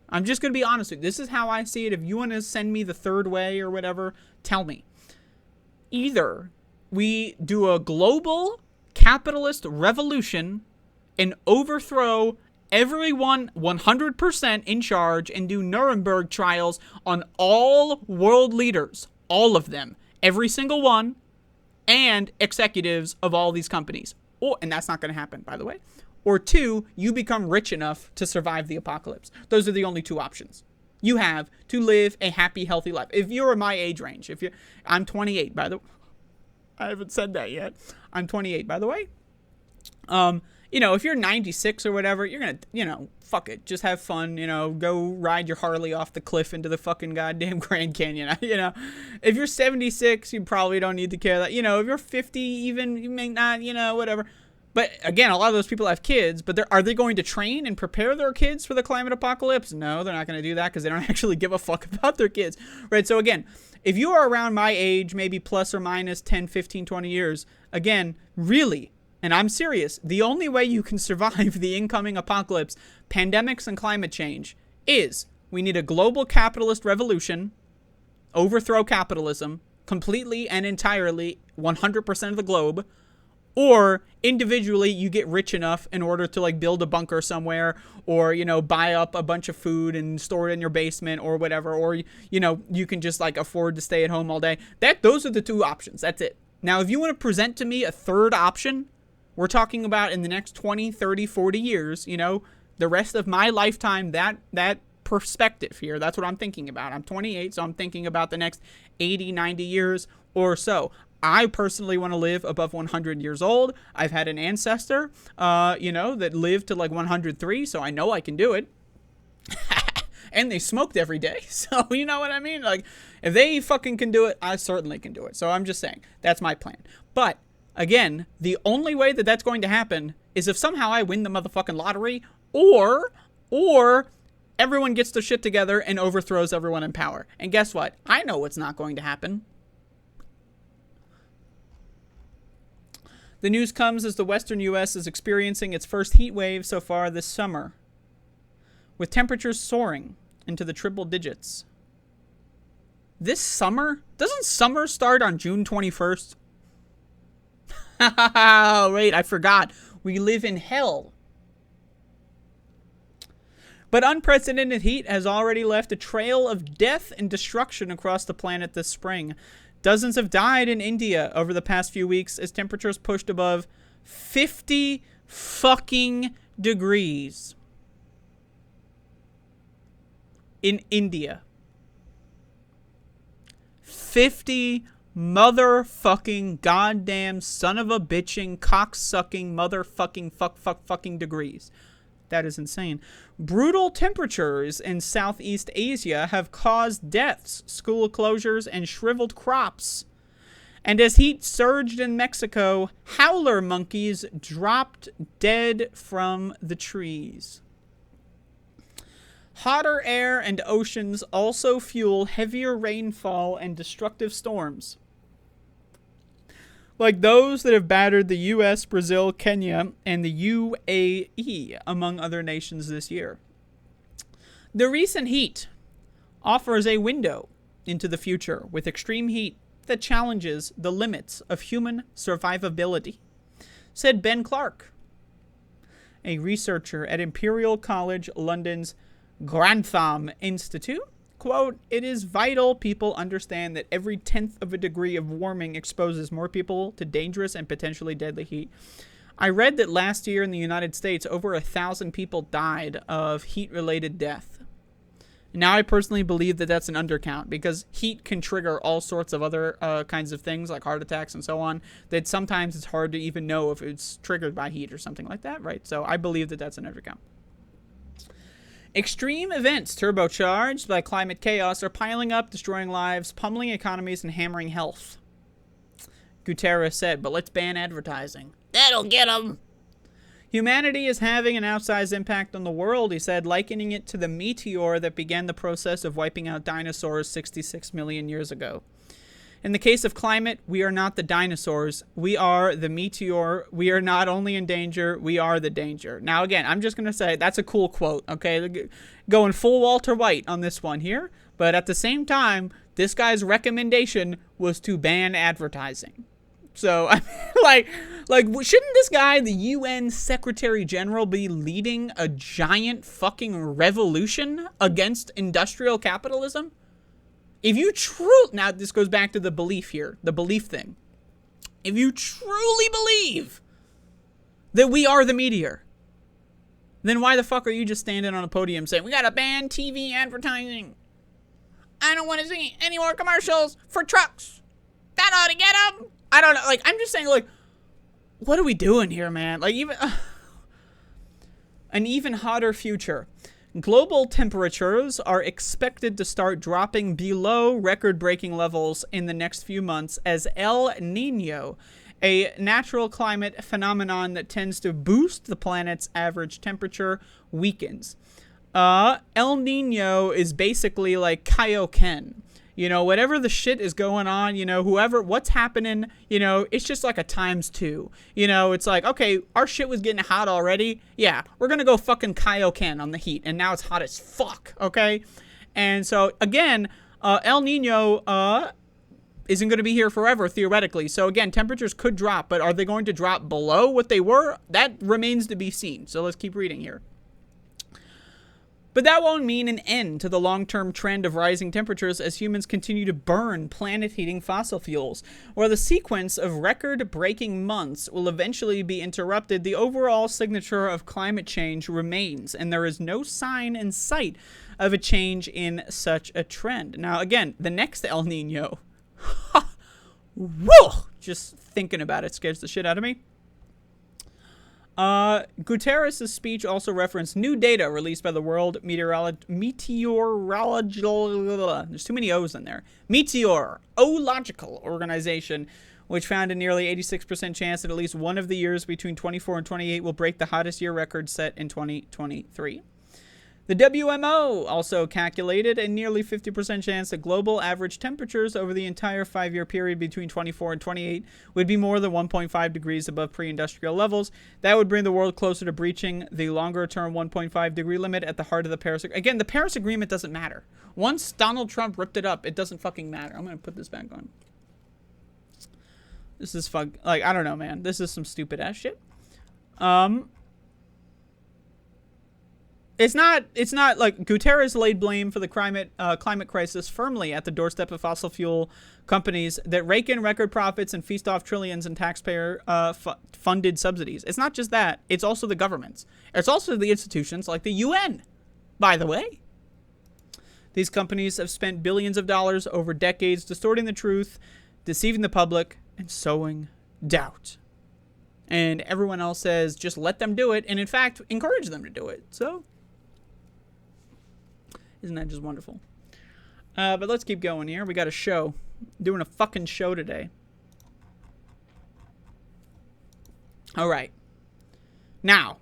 A: I'm just going to be honest with you. This is how I see it. If you want to send me the third way or whatever, tell me. Either we do a global capitalist revolution and overthrow everyone 100% in charge and do Nuremberg trials on all world leaders, all of them, every single one, and executives of all these companies. And that's not going to happen, by the way. Or two, you become rich enough to survive the apocalypse. Those are the only two options you have to live a happy, healthy life. If you're my age range, I'm 28, by the way. I haven't said that yet. I'm 28, by the way. If you're 96 or whatever, you're going to, fuck it. Just have fun, go ride your Harley off the cliff into the fucking goddamn Grand Canyon. If you're 76, you probably don't need to care that. If you're 50 even, you may not, whatever. But again, a lot of those people have kids, but are they going to train and prepare their kids for the climate apocalypse? No, they're not going to do that because they don't actually give a fuck about their kids, right? So again, if you are around my age, maybe plus or minus 10, 15, 20 years, again, really, and I'm serious, the only way you can survive the incoming apocalypse, pandemics and climate change, is we need a global capitalist revolution, overthrow capitalism completely and entirely, 100% of the globe, or individually you get rich enough in order to build a bunker somewhere, or buy up a bunch of food and store it in your basement or whatever, or you can just afford to stay at home all day. Those are the two options. That's it. Now if you want to present to me a third option, we're talking about in the next 20, 30, 40 years, the rest of my lifetime, that perspective here, that's what I'm thinking about. I'm 28, so I'm thinking about the next 80, 90 years or so. I personally want to live above 100 years old. I've had an ancestor, that lived to 103, so I know I can do it. And they smoked every day, so you know what I mean? If they fucking can do it, I certainly can do it. So I'm just saying, that's my plan. But again, the only way that that's going to happen is if somehow I win the motherfucking lottery, or everyone gets their shit together and overthrows everyone in power. And guess what? I know what's not going to happen. The news comes as the western U.S. is experiencing its first heat wave so far this summer, with temperatures soaring into the triple digits. This summer? Doesn't summer start on June 21st? Wait, I forgot. We live in hell. But unprecedented heat has already left a trail of death and destruction across the planet this spring. Dozens have died in India over the past few weeks as temperatures pushed above 50 fucking degrees. in India. 50 motherfucking goddamn son of a bitching cocksucking motherfucking fucking degrees. That is insane. Brutal temperatures in Southeast Asia have caused deaths, school closures, and shriveled crops. And as heat surged in Mexico, howler monkeys dropped dead from the trees. Hotter air and oceans also fuel heavier rainfall and destructive storms, like those that have battered the U.S., Brazil, Kenya, and the UAE, among other nations this year. The recent heat offers a window into the future with extreme heat that challenges the limits of human survivability, said Ben Clark, a researcher at Imperial College London's Grantham Institute. Quote, "It is vital people understand that every 1/10 of a degree of warming exposes more people to dangerous and potentially deadly heat. I read that last year in the United States, over 1,000 people died of heat-related death. Now, I personally believe that that's an undercount because heat can trigger all sorts of other kinds of things like heart attacks and so on, that sometimes it's hard to even know if it's triggered by heat or something like that, right? So I believe that that's an undercount. Extreme events turbocharged by climate chaos are piling up, destroying lives, pummeling economies, and hammering health," Guterres said, "but let's ban advertising. That'll get them." Humanity is having an outsized impact on the world, he said, likening it to the meteor that began the process of wiping out dinosaurs 66 million years ago. In the case of climate, we are not the dinosaurs. We are the meteor. We are not only in danger, we are the danger. Now, again, I'm just going to say that's a cool quote, okay? Going full Walter White on this one here. But at the same time, this guy's recommendation was to ban advertising. So, like, shouldn't this guy, the UN Secretary General, be leading a giant fucking revolution against industrial capitalism? If you now this goes back to the belief here, the belief thing. If you truly believe that we are the meteor, then why the fuck are you just standing on a podium saying, we gotta ban TV advertising? I don't want to see any more commercials for trucks. That ought to get them. I don't know. Like, I'm just saying, like, what are we doing here, man? Like, even an even hotter future. Global temperatures are expected to start dropping below record-breaking levels in the next few months as El Niño, a natural climate phenomenon that tends to boost the planet's average temperature, weakens. El Niño is basically like Kaioken. You know, whatever the shit is going on, you know, what's happening, you know, it's just like a ×2. You know, it's like, okay, our shit was getting hot already. Yeah, we're going to go fucking Kaioken on the heat. And now it's hot as fuck, okay? And so, again, El Nino isn't going to be here forever, theoretically. So, again, temperatures could drop, but are they going to drop below what they were? That remains to be seen. So let's keep reading here. But that won't mean an end to the long-term trend of rising temperatures as humans continue to burn planet-heating fossil fuels. While the sequence of record-breaking months will eventually be interrupted, the overall signature of climate change remains, and there is no sign in sight of a change in such a trend. Now, again, the next El Nino, whoa, just thinking about it scares the shit out of me. Guterres' speech also referenced new data released by the World Meteorological, there's too many O's in there, Meteorological Organization, which found a nearly 86% chance that at least one of the years between 24 and 28 will break the hottest year record set in 2023. The WMO also calculated a nearly 50% chance that global average temperatures over the entire 5-year period between 24 and 28 would be more than 1.5 degrees above pre-industrial levels. That would bring the world closer to breaching the longer-term 1.5 degree limit at the heart of the Paris Agreement. Again, the Paris Agreement doesn't matter. Once Donald Trump ripped it up, it doesn't fucking matter. I'm going to put this back on. This is like, I don't know, man. This is some stupid-ass shit. It's not like Guterres laid blame for the climate crisis firmly at the doorstep of fossil fuel companies that rake in record profits and feast off trillions in taxpayer funded subsidies. It's not just that. It's also the governments. It's also the institutions like the UN, by the way. These companies have spent billions of dollars over decades distorting the truth, deceiving the public, and sowing doubt. And everyone else says, just let them do it, and in fact, encourage them to do it. So, isn't that just wonderful? But let's keep going here. We got a show. Doing a fucking show today. All right. Now,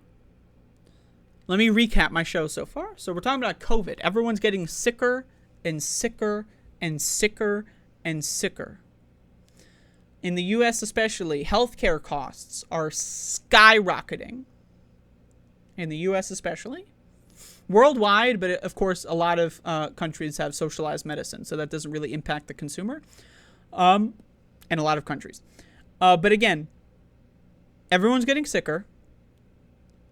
A: let me recap my show so far. So we're talking about COVID. Everyone's getting sicker and sicker and sicker and sicker. In the U.S. especially, healthcare costs are skyrocketing. In the U.S. especially. Worldwide, but of course, a lot of countries have socialized medicine, so that doesn't really impact the consumer. In a lot of countries. But again, everyone's getting sicker.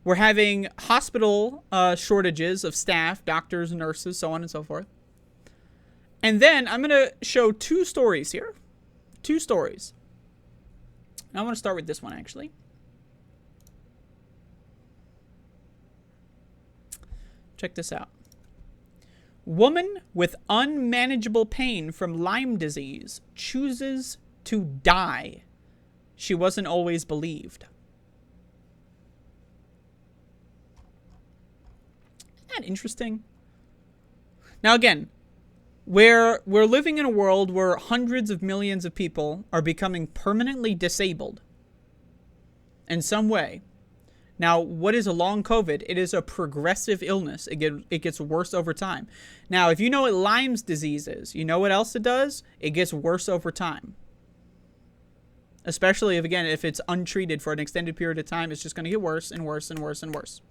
A: We're having hospital shortages of staff, doctors, nurses, so on and so forth. And then I'm going to show two stories here. Two stories. I want to start with this one, actually. Check this out. Woman with unmanageable pain from Lyme disease chooses to die. She wasn't always believed. Isn't that interesting? Now again, we're living in a world where hundreds of millions of people are becoming permanently disabled in some way. Now, what is a long COVID? It is a progressive illness. It gets worse over time. Now, if you know what Lyme's disease is, you know what else it does? It gets worse over time. Especially if it's untreated for an extended period of time, it's just going to get worse and worse and worse and worse.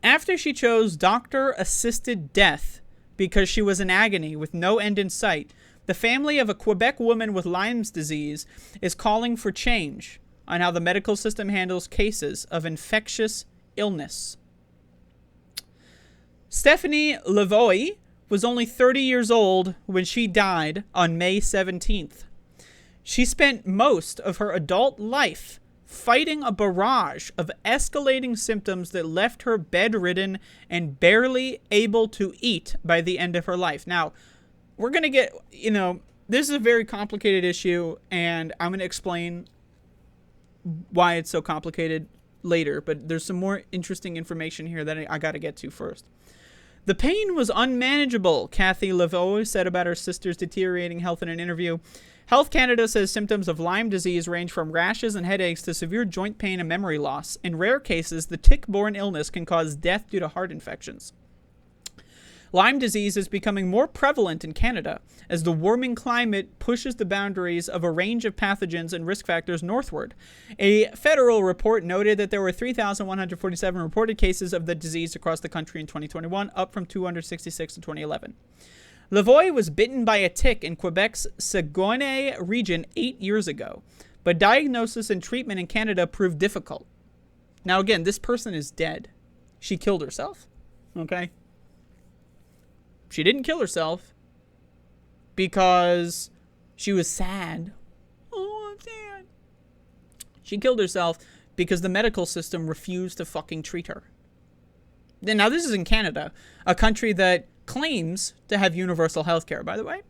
A: After she chose doctor-assisted death because she was in agony with no end in sight, the family of a Quebec woman with Lyme's disease is calling for change on how the medical system handles cases of infectious illness. Stephanie Lavoie was only 30 years old when she died on May 17th. She spent most of her adult life fighting a barrage of escalating symptoms that left her bedridden and barely able to eat by the end of her life. Now, we're going to get, this is a very complicated issue, and I'm going to explain why it's so complicated later, but there's some more interesting information here that I got to get to first. The pain was unmanageable, Kathy Lavoie said about her sister's deteriorating health in an interview. Health Canada says symptoms of Lyme disease range from rashes and headaches to severe joint pain and memory loss. In rare cases, the tick-borne illness can cause death due to heart infections. Lyme disease is becoming more prevalent in Canada as the warming climate pushes the boundaries of a range of pathogens and risk factors northward. A federal report noted that there were 3,147 reported cases of the disease across the country in 2021, up from 266 in 2011. Lavoie was bitten by a tick in Quebec's Saguenay region 8 years ago, but diagnosis and treatment in Canada proved difficult. Now again, this person is dead. She killed herself, okay? She didn't kill herself because she was sad. Oh, I'm sad. She killed herself because the medical system refused to fucking treat her. Now, this is in Canada, a country that claims to have universal health care, by the way.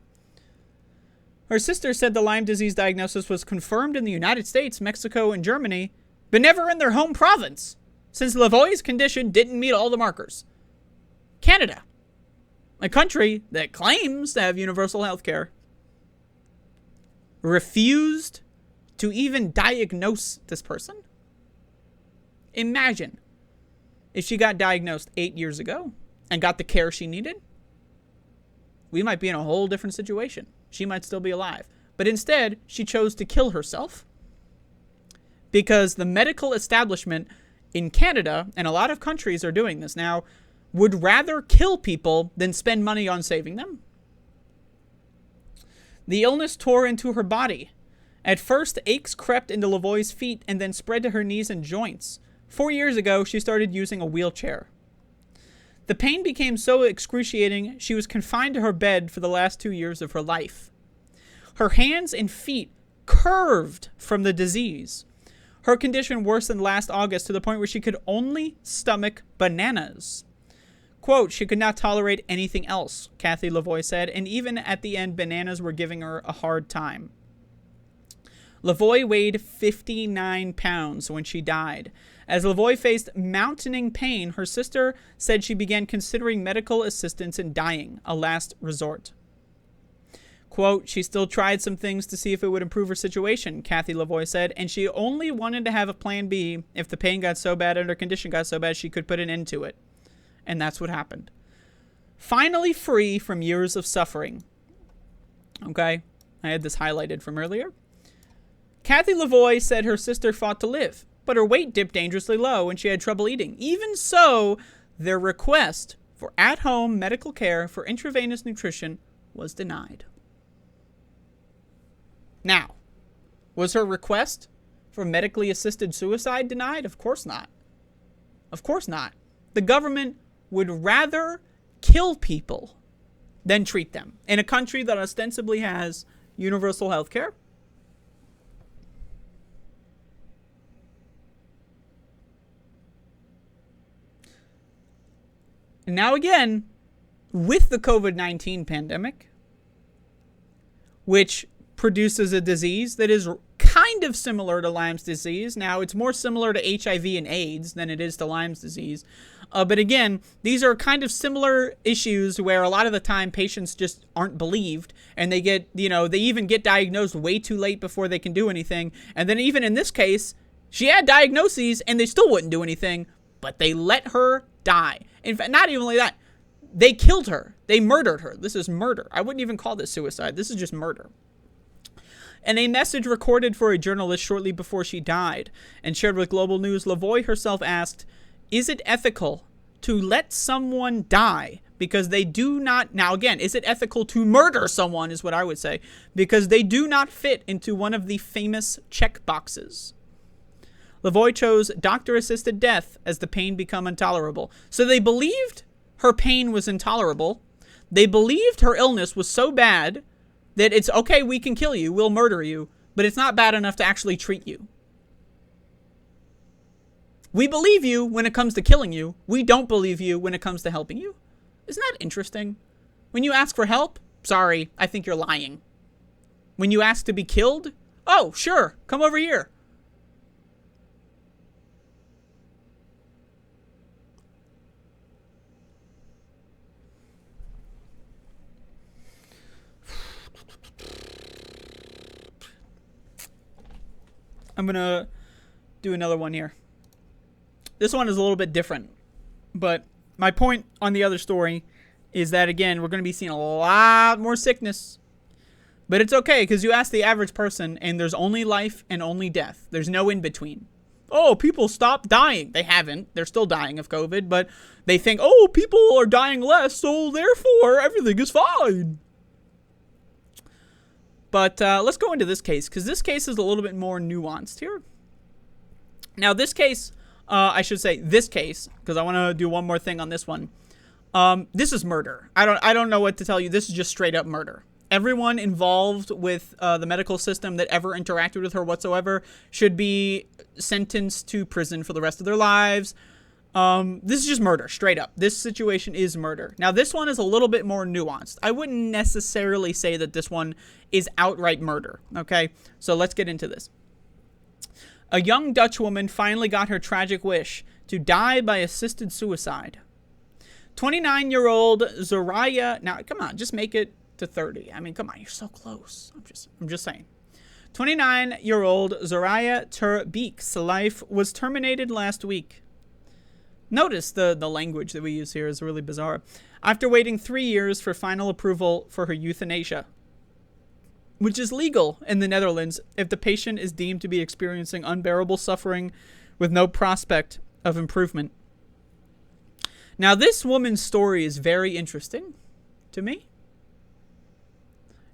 A: Her sister said the Lyme disease diagnosis was confirmed in the United States, Mexico, and Germany, but never in their home province, since Lavoie's condition didn't meet all the markers. Canada, a country that claims to have universal health care, refused to even diagnose this person. Imagine if she got diagnosed 8 years ago and got the care she needed. We might be in a whole different situation. She might still be alive. But instead, she chose to kill herself because the medical establishment in Canada, and a lot of countries are doing this now, would rather kill people than spend money on saving them. The illness tore into her body. At first, aches crept into Lavoie's feet and then spread to her knees and joints. 4 years ago, she started using a wheelchair. The pain became so excruciating, she was confined to her bed for the last 2 years of her life. Her hands and feet curved from the disease. Her condition worsened last August to the point where she could only stomach bananas. Quote, she could not tolerate anything else, Kathy Lavoie said, and even at the end, bananas were giving her a hard time. Lavoie weighed 59 pounds when she died. As Lavoie faced mounting pain, her sister said she began considering medical assistance in dying, a last resort. Quote, she still tried some things to see if it would improve her situation, Kathy Lavoie said, and she only wanted to have a plan B if the pain got so bad and her condition got so bad she could put an end to it. And that's what happened. Finally free from years of suffering. Okay, I had this highlighted from earlier. Kathy Lavoie said her sister fought to live, but her weight dipped dangerously low and she had trouble eating. Even so, their request for at-home medical care for intravenous nutrition was denied. Now, was her request for medically assisted suicide denied? Of course not. Of course not. The government would rather kill people than treat them in a country that ostensibly has universal health care. And now again, with the COVID-19 pandemic, which produces a disease that is kind of similar to Lyme's disease. Now, it's more similar to HIV and AIDS than it is to Lyme's disease. But again, these are kind of similar issues where a lot of the time patients just aren't believed and they get, they even get diagnosed way too late before they can do anything. And then even in this case, she had diagnoses and they still wouldn't do anything, but they let her die. In fact, not even only that, they killed her. They murdered her. This is murder. I wouldn't even call this suicide. This is just murder. In a message recorded for a journalist shortly before she died and shared with Global News, Lavoie herself asked, is it ethical to let someone die because they do not... Now again, is it ethical to murder someone is what I would say, because they do not fit into one of the famous check boxes. Lavoie chose doctor-assisted death as the pain become intolerable. So they believed her pain was intolerable. They believed her illness was so bad that it's okay, we can kill you, we'll murder you, but it's not bad enough to actually treat you. We believe you when it comes to killing you. We don't believe you when it comes to helping you. Isn't that interesting? When you ask for help, sorry, I think you're lying. When you ask to be killed, oh, sure, come over here. I'm going to do another one here. This one is a little bit different, but my point on the other story is that, again, we're going to be seeing a lot more sickness. But it's okay, because you ask the average person, and there's only life and only death. There's no in-between. Oh, people stop dying. They haven't. They're still dying of COVID, but they think, oh, people are dying less, so therefore everything is fine. But let's go into this case, because this case is a little bit more nuanced here. Now, this case, I should say this case, because I want to do one more thing on this one. This is murder. I don't know what to tell you. This is just straight up murder. Everyone involved with the medical system that ever interacted with her whatsoever should be sentenced to prison for the rest of their lives. This is just murder, straight up. This situation is murder. Now, this one is a little bit more nuanced. I wouldn't necessarily say that this one is outright murder, okay? So let's get into this. A young Dutch woman finally got her tragic wish to die by assisted suicide. 29-year-old Zoraya... Now, come on, just make it to 30. I mean, come on, you're so close. I'm just saying. 29-year-old Zoraya Terbeek's life was terminated last week. Notice the language that we use here is really bizarre. After waiting 3 years for final approval for her euthanasia, which is legal in the Netherlands if the patient is deemed to be experiencing unbearable suffering with no prospect of improvement. Now, this woman's story is very interesting to me.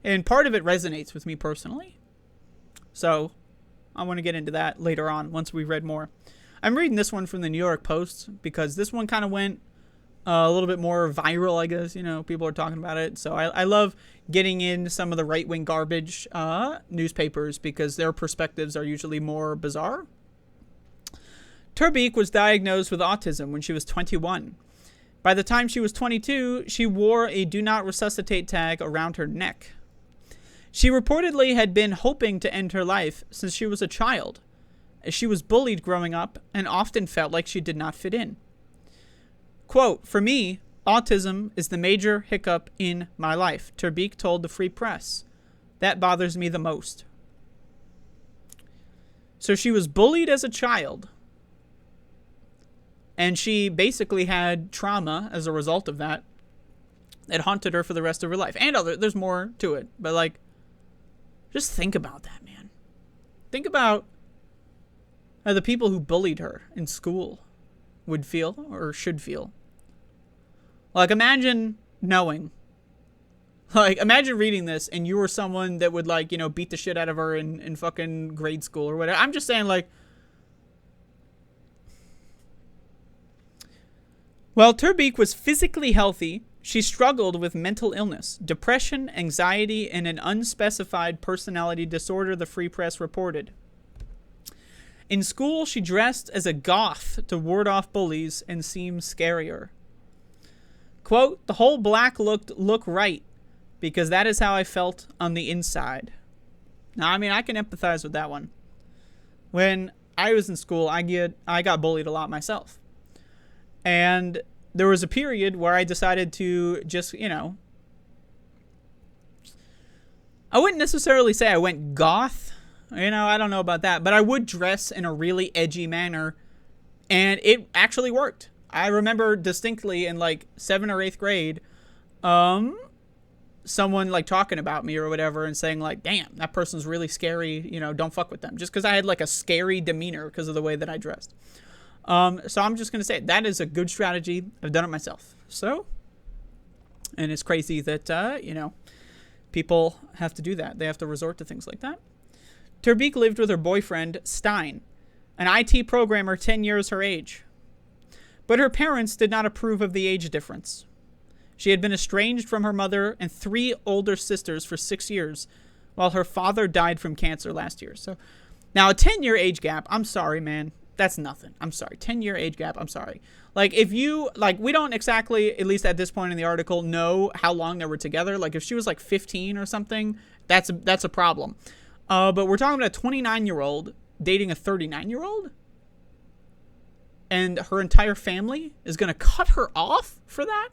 A: And part of it resonates with me personally. So I want to get into that later on once we've read more. I'm reading this one from the New York Post because this one kind of went a little bit more viral, I guess. You know, people are talking about it. So I love getting in some of the right-wing garbage newspapers because their perspectives are usually more bizarre. Terbeek was diagnosed with autism when she was 21 By the time she was 22, she wore a do not resuscitate tag around her neck. She reportedly had been hoping to end her life since she was a child, as she was bullied growing up and often felt like she did not fit in. Quote, "For me, autism is the major hiccup in my life," Terbeek told the Free Press. "That bothers me the most." So she was bullied as a child, and she basically had trauma as a result of that haunted her for the rest of her life. And there's more to it, but like, just think about that, man. Think about how the people who bullied her in school would feel or should feel. Like, imagine knowing, like, imagine reading this and you were someone that would, like, you know, beat the shit out of her in fucking grade school or whatever. I'm just saying, like, while Terbeek was physically healthy, she struggled with mental illness, depression, anxiety, and an unspecified personality disorder, the Free Press reported. In school, she dressed as a goth to ward off bullies and seem scarier. Quote, "The whole black look right, because that is how I felt on the inside." Now, I mean, I can empathize with that one. When I was in school, I got bullied a lot myself. And there was a period where I decided to just, you know, I wouldn't necessarily say I went goth. You know, I don't know about that. But I would dress in a really edgy manner. And it actually worked. I remember distinctly in like 7th or 8th grade, someone like talking about me or whatever and saying like, "Damn, that person's really scary. You know, don't fuck with them." Just because I had like a scary demeanor because of the way that I dressed. So I'm just going to say that is a good strategy. I've done it myself. So, and it's crazy that, you know, people have to do that. They have to resort to things like that. Terbeek lived with her boyfriend, Stein, an IT programmer 10 years her age. But her parents did not approve of the age difference. She had been estranged from her mother and 3 older sisters for 6 years, while her father died from cancer last year. So, now a 10-year age gap, I'm sorry, man. That's nothing. I'm sorry. 10-year age gap, I'm sorry. Like, if you, like, we don't exactly, at least at this point in the article, know how long they were together. Like, if she was, like, 15 or something, that's a problem. But we're talking about a 29-year-old dating a 39-year-old? And her entire family is going to cut her off for that?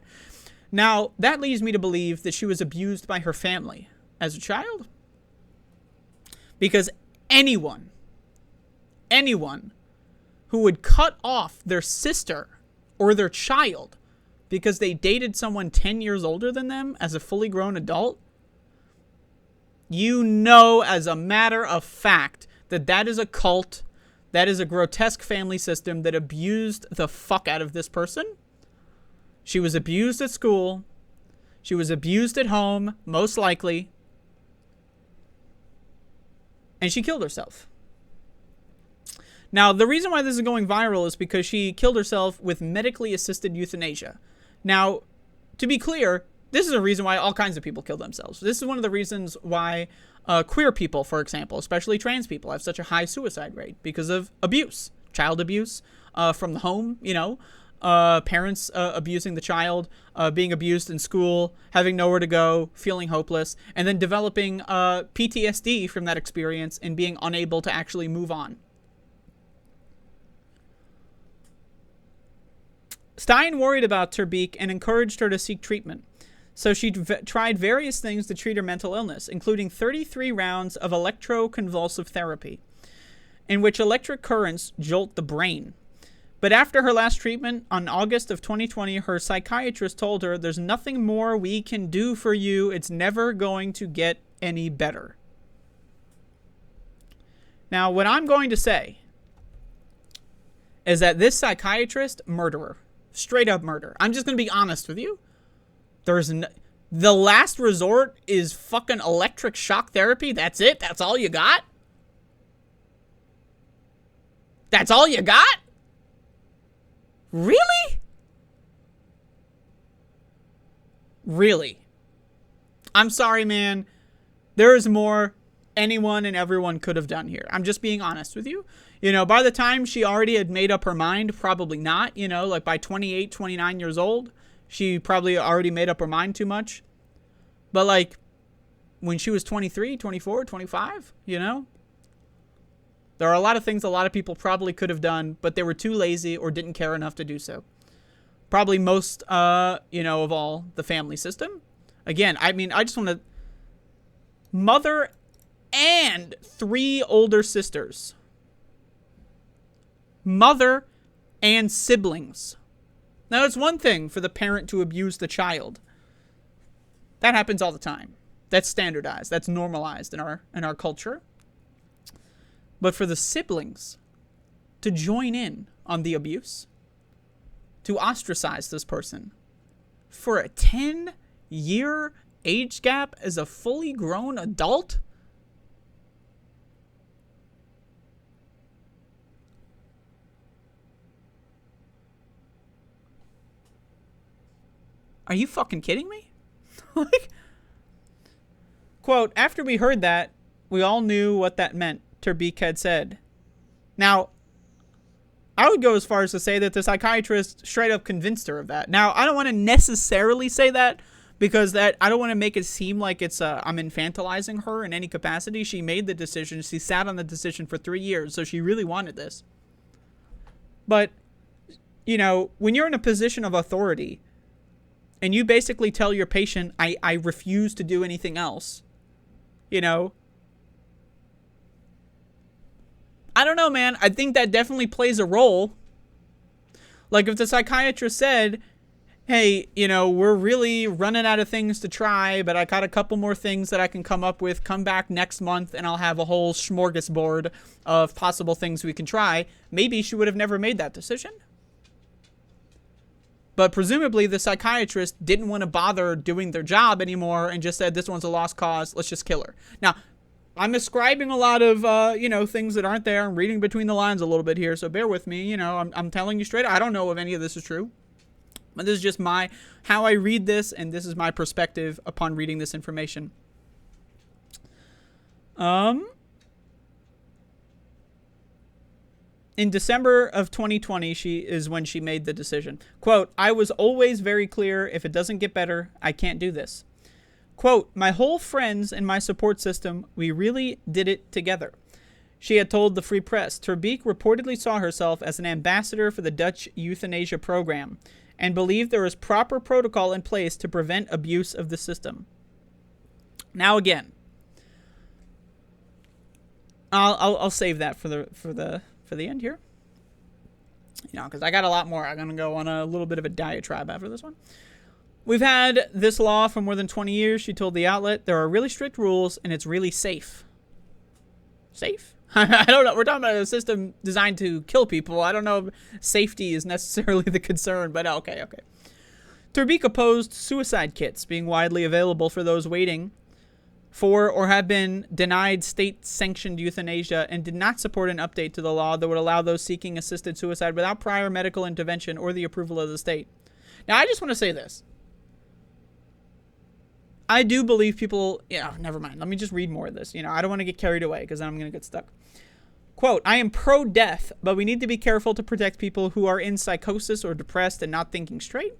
A: Now, that leads me to believe that she was abused by her family as a child. Because anyone who would cut off their sister or their child because they dated someone 10 years older than them as a fully grown adult, you know as a matter of fact that that is a cult, that is a grotesque family system that abused the fuck out of this person. She was abused at school. She was abused at home, most likely. And she killed herself. Now, the reason why this is going viral is because she killed herself with medically assisted euthanasia. Now, to be clear, this is a reason why all kinds of people kill themselves. This is one of the reasons why queer people, for example, especially trans people, have such a high suicide rate because of abuse, child abuse from the home, you know, parents abusing the child, being abused in school, having nowhere to go, feeling hopeless, and then developing PTSD from that experience and being unable to actually move on. Stein worried about Terbeek and encouraged her to seek treatment. So she tried various things to treat her mental illness, including 33 rounds of electroconvulsive therapy, in which electric currents jolt the brain. But after her last treatment, on August of 2020, her psychiatrist told her, "There's nothing more we can do for you. It's never going to get any better." Now, what I'm going to say is that this psychiatrist, murderer. Straight up murder. I'm just going to be honest with you. The last resort is fucking electric shock therapy. That's it? That's all you got? That's all you got? Really? Really? I'm sorry, man. There is more. anyone and everyone could have done here. I'm just being honest with you. You know, by the time she already had made up her mind, probably not, you know, like by 28, 29 years old, she probably already made up her mind too much. But like when she was 23, 24, 25, you know, there are a lot of things a lot of people probably could have done, but they were too lazy or didn't care enough to do so. Probably most, you know, of all, the family system. Again, I mean, I just want to... Mother and 3 older sisters. Mother and siblings. Now, it's one thing for the parent to abuse the child. That happens all the time. That's standardized. That's normalized in our culture. But for the siblings to join in on the abuse, to ostracize this person for a 10-year age gap as a fully grown adult? Are you fucking kidding me? Like, quote, after we heard that, we all knew what that meant, Terbeek had said. Now, I would go as far as to say that the psychiatrist straight up convinced her of that. Now, I don't want to necessarily say that because that I don't want to make it seem like it's I'm infantilizing her in any capacity. She made the decision. She sat on the decision for 3 years, so she really wanted this. But, you know, when you're in a position of authority and you basically tell your patient, I refuse to do anything else, you know, I don't know, man. I think that definitely plays a role. Like if the psychiatrist said, hey, you know, we're really running out of things to try, but I got a couple more things that I can come up with. Come back next month and I'll have a whole smorgasbord of possible things we can try. Maybe she would have never made that decision. But presumably the psychiatrist didn't want to bother doing their job anymore and just said, this one's a lost cause. Let's just kill her. Now, I'm ascribing a lot of, you know, things that aren't there. I'm reading between the lines a little bit here, so bear with me. You know, I'm telling you straight. I don't know if any of this is true. But this is just how I read this, and this is my perspective upon reading this information. In December of 2020, is when she made the decision. Quote, I was always very clear, if it doesn't get better, I can't do this. Quote, my whole friends and my support system, we really did it together. She had told the Free Press. Terbeek reportedly saw herself as an ambassador for the Dutch euthanasia program and believed there was proper protocol in place to prevent abuse of the system. Now again, I'll save that for the end here. You know, because I got a lot more. I'm going to go on a little bit of a diatribe after this one. We've had this law for more than 20 years, she told the outlet. There are really strict rules, and it's really safe. Safe? I don't know. We're talking about a system designed to kill people. I don't know if safety is necessarily the concern, but okay. Terbeek opposed suicide kits being widely available for those waiting for or have been denied state-sanctioned euthanasia and did not support an update to the law that would allow those seeking assisted suicide without prior medical intervention or the approval of the state. Now, I just want to say this. I do believe people... never mind. Let me just read more of this. You know, I don't want to get carried away because then I'm going to get stuck. Quote, I am pro-death, but we need to be careful to protect people who are in psychosis or depressed and not thinking straight.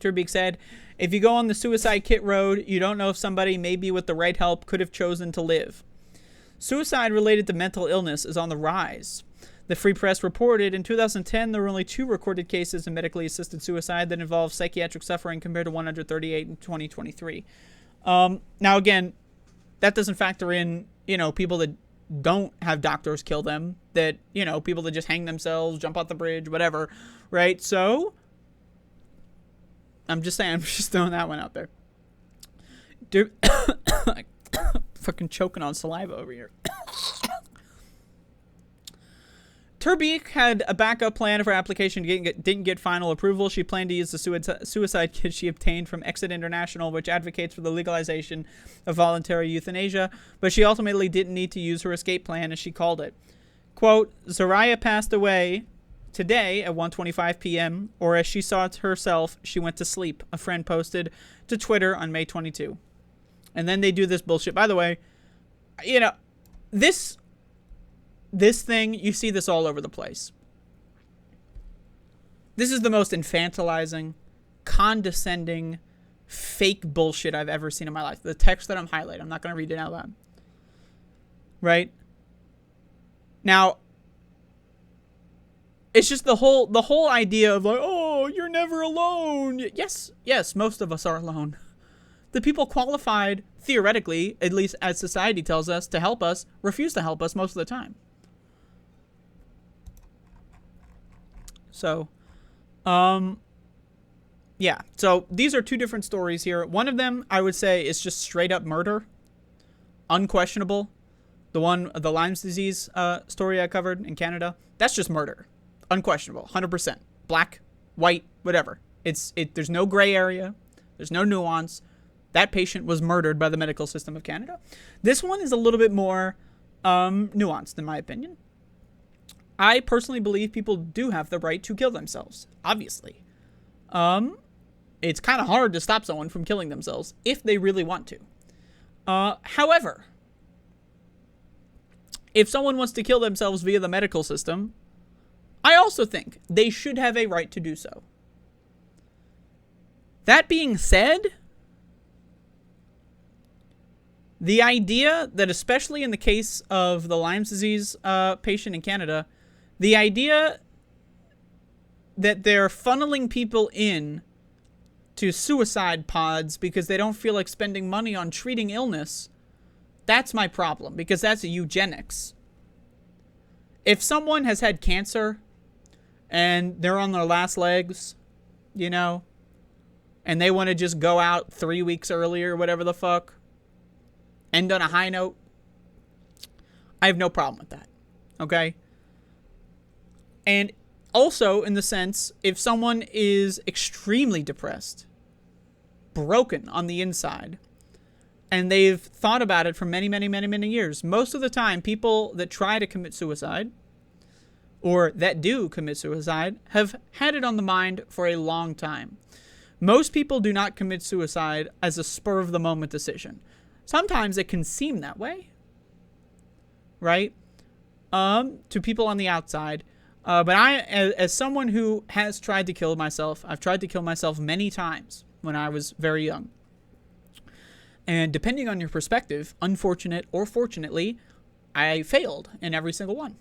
A: Terbeek said, if you go on the suicide kit road, you don't know if somebody, maybe with the right help, could have chosen to live. Suicide related to mental illness is on the rise. The Free Press reported in 2010 there were only 2 recorded cases of medically assisted suicide that involved psychiatric suffering compared to 138 in 2023. Now, again, that doesn't factor in, people that don't have doctors kill them, that, people that just hang themselves, jump off the bridge, whatever, right? So, I'm just saying, I'm just throwing that one out there. Dude, fucking choking on saliva over here. Terbeek had a backup plan if her application didn't get final approval. She planned to use the suicide kit she obtained from Exit International, which advocates for the legalization of voluntary euthanasia, but she ultimately didn't need to use her escape plan, as she called it. Quote, Zariah passed away today at 1:25 p.m., or as she saw it herself, she went to sleep, a friend posted to Twitter on May 22. And then they do this bullshit. By the way, you know, this thing, you see this all over the place. This is the most infantilizing, condescending, fake bullshit I've ever seen in my life. The text that I'm highlighting, I'm not going to read it out loud. Right? Now, it's just the whole idea of like, oh, you're never alone. Yes, most of us are alone. The people qualified, theoretically, at least as society tells us, to help us, refuse to help us most of the time. So, yeah. So these are two different stories here. One of them, I would say, is just straight up murder. Unquestionable. The Lyme's disease story I covered in Canada, that's just murder. Unquestionable. 100%. Black, white, whatever. There's no gray area. There's no nuance. That patient was murdered by the medical system of Canada. This one is a little bit more nuanced, in my opinion. I personally believe people do have the right to kill themselves, obviously. It's kind of hard to stop someone from killing themselves if they really want to. However, if someone wants to kill themselves via the medical system, I also think they should have a right to do so. That being said, the idea that, especially in the case of the Lyme's disease patient in Canada, the idea that they're funneling people in to suicide pods because they don't feel like spending money on treating illness, that's my problem, because that's eugenics. If someone has had cancer and they're on their last legs, you know, and they want to just go out 3 weeks earlier, whatever the fuck, end on a high note, I have no problem with that. Okay? And also, in the sense, if someone is extremely depressed, broken on the inside, and they've thought about it for many, many, many, many years, most of the time, people that try to commit suicide, or that do commit suicide, have had it on the mind for a long time. Most people do not commit suicide as a spur-of-the-moment decision. Sometimes it can seem that way, right? To people on the outside. But I, as someone who has tried to kill myself, I've tried to kill myself many times when I was very young. And depending on your perspective, unfortunate or fortunately, I failed in every single one.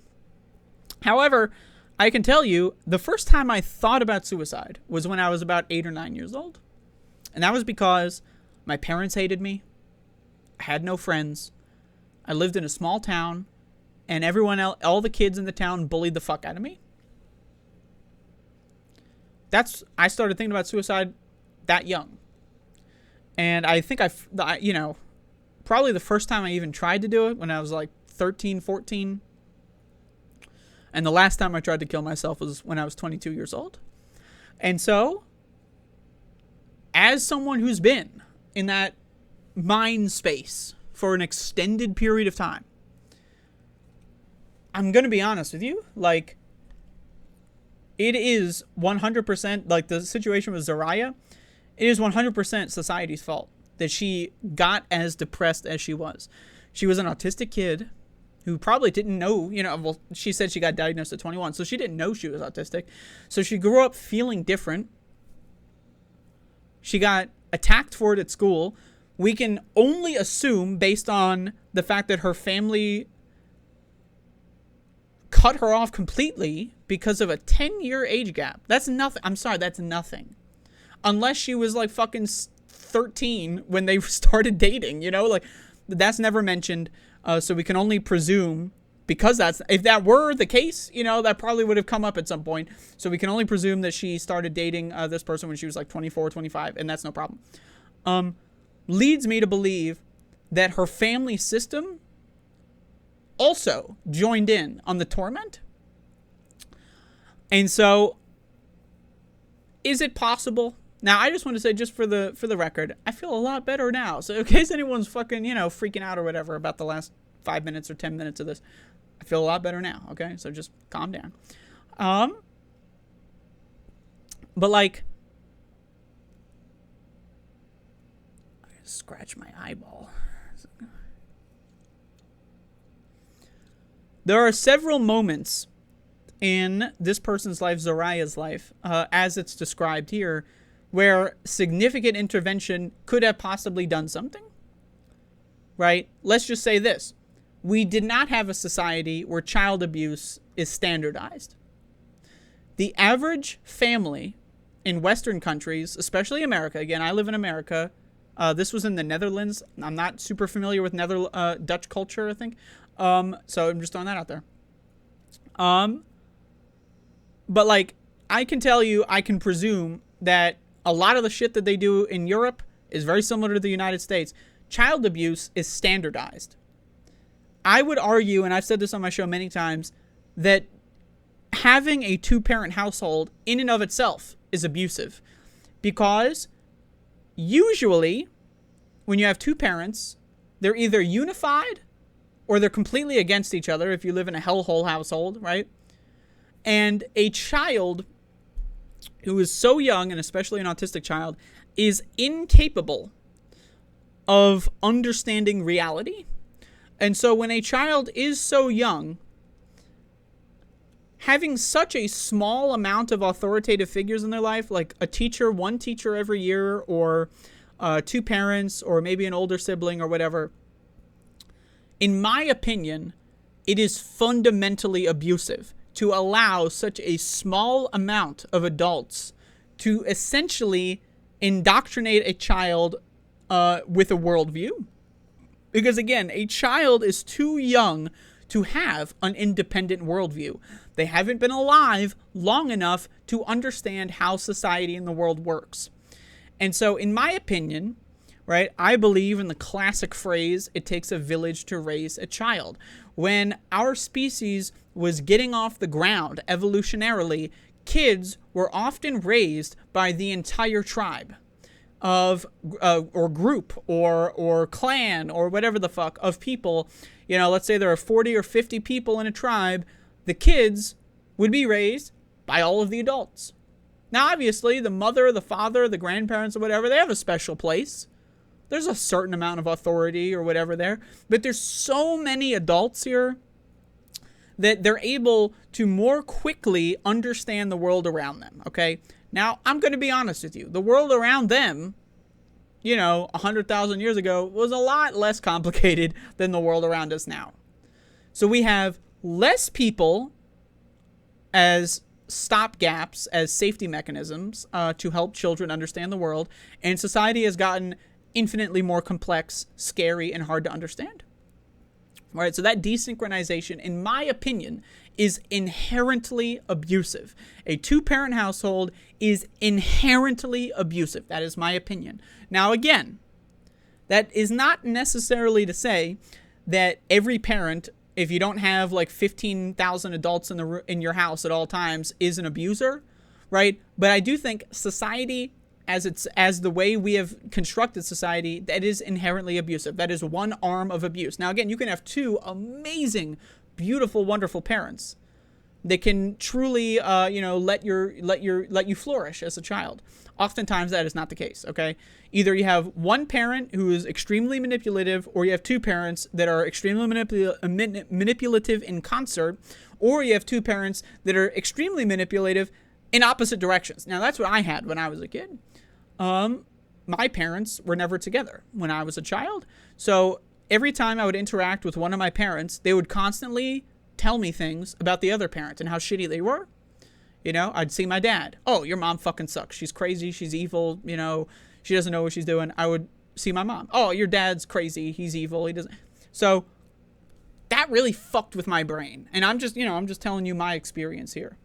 A: However, I can tell you, the first time I thought about suicide was when I was about 8 or 9 years old. And that was because my parents hated me. I had no friends. I lived in a small town. And everyone else, all the kids in the town bullied the fuck out of me. I started thinking about suicide that young. And I think probably the first time I even tried to do it when I was like 13, 14. And the last time I tried to kill myself was when I was 22 years old. And so, as someone who's been in that mind space for an extended period of time, I'm going to be honest with you, like, it is 100%, like the situation with Zaraya, it is 100% society's fault that she got as depressed as she was. She was an autistic kid who probably didn't know, well, she said she got diagnosed at 21, so she didn't know she was autistic. So she grew up feeling different. She got attacked for it at school. We can only assume, based on the fact that her family cut her off completely because of a 10-year age gap. That's nothing. I'm sorry, that's nothing. Unless she was like fucking 13 when they started dating, like that's never mentioned. So we can only presume, because if that were the case, that probably would have come up at some point. So we can only presume that she started dating this person when she was like 24, 25, and that's no problem. Leads me to believe that her family system also joined in on the torment. And so, is it possible? Now, I just want to say, just for the record, I feel a lot better now. So in case anyone's fucking, freaking out or whatever about the last 5 minutes or 10 minutes of this, I feel a lot better now, okay? So just calm down. But like, I scratch my eyeball. There are several moments in this person's life, Zoraya's life, as it's described here, where significant intervention could have possibly done something, right? Let's just say this. We did not have a society where child abuse is standardized. The average family in Western countries, especially America, again, I live in America. This was in the Netherlands. I'm not super familiar with Dutch culture, I think. So I'm just throwing that out there. But like, I can tell you, I can presume that a lot of the shit that they do in Europe is very similar to the United States. Child abuse is standardized. I would argue, and I've said this on my show many times, that having a two-parent household in and of itself is abusive. Because usually, when you have two parents, they're either unified or they're completely against each other if you live in a hellhole household, right? And a child who is so young, and especially an autistic child, is incapable of understanding reality. And so when a child is so young, having such a small amount of authoritative figures in their life, like a teacher, one teacher every year, or two parents, or maybe an older sibling or whatever, in my opinion, it is fundamentally abusive to allow such a small amount of adults to essentially indoctrinate a child with a worldview. Because again, a child is too young to have an independent worldview. They haven't been alive long enough to understand how society and the world works. And so, in my opinion, right, I believe in the classic phrase, it takes a village to raise a child. When our species was getting off the ground evolutionarily, kids were often raised by the entire tribe of or group or clan or whatever the fuck of people. You know, let's say there are 40 or 50 people in a tribe. The kids would be raised by all of the adults. Now, obviously, the mother, the father, the grandparents, or whatever, they have a special place. There's a certain amount of authority or whatever there. But there's so many adults here that they're able to more quickly understand the world around them, okay? Now, I'm going to be honest with you. The world around them, you know, 100,000 years ago was a lot less complicated than the world around us now. So we have less people as stopgaps, as safety mechanisms to help children understand the world, and society has gotten infinitely more complex, scary, and hard to understand. All right, so that desynchronization, in my opinion, is inherently abusive. A two-parent household is inherently abusive. That is my opinion. Now, again, that is not necessarily to say that every parent, if you don't have like 15,000 adults in your house at all times, is an abuser, right? But I do think society, as the way we have constructed society, that is inherently abusive. That is one arm of abuse. Now, again, you can have two amazing, beautiful, wonderful parents that can truly, let you flourish as a child. Oftentimes, that is not the case. Okay, either you have one parent who is extremely manipulative, or you have two parents that are extremely manipulative in concert, or you have two parents that are extremely manipulative in opposite directions. Now, that's what I had when I was a kid. My parents were never together when I was a child. So every time I would interact with one of my parents, they would constantly tell me things about the other parent and how shitty they were. You know, I'd see my dad. Oh, your mom fucking sucks. She's crazy. She's evil. You know, she doesn't know what she's doing. I would see my mom. Oh, your dad's crazy. He's evil. He doesn't. So that really fucked with my brain. And I'm just telling you my experience here.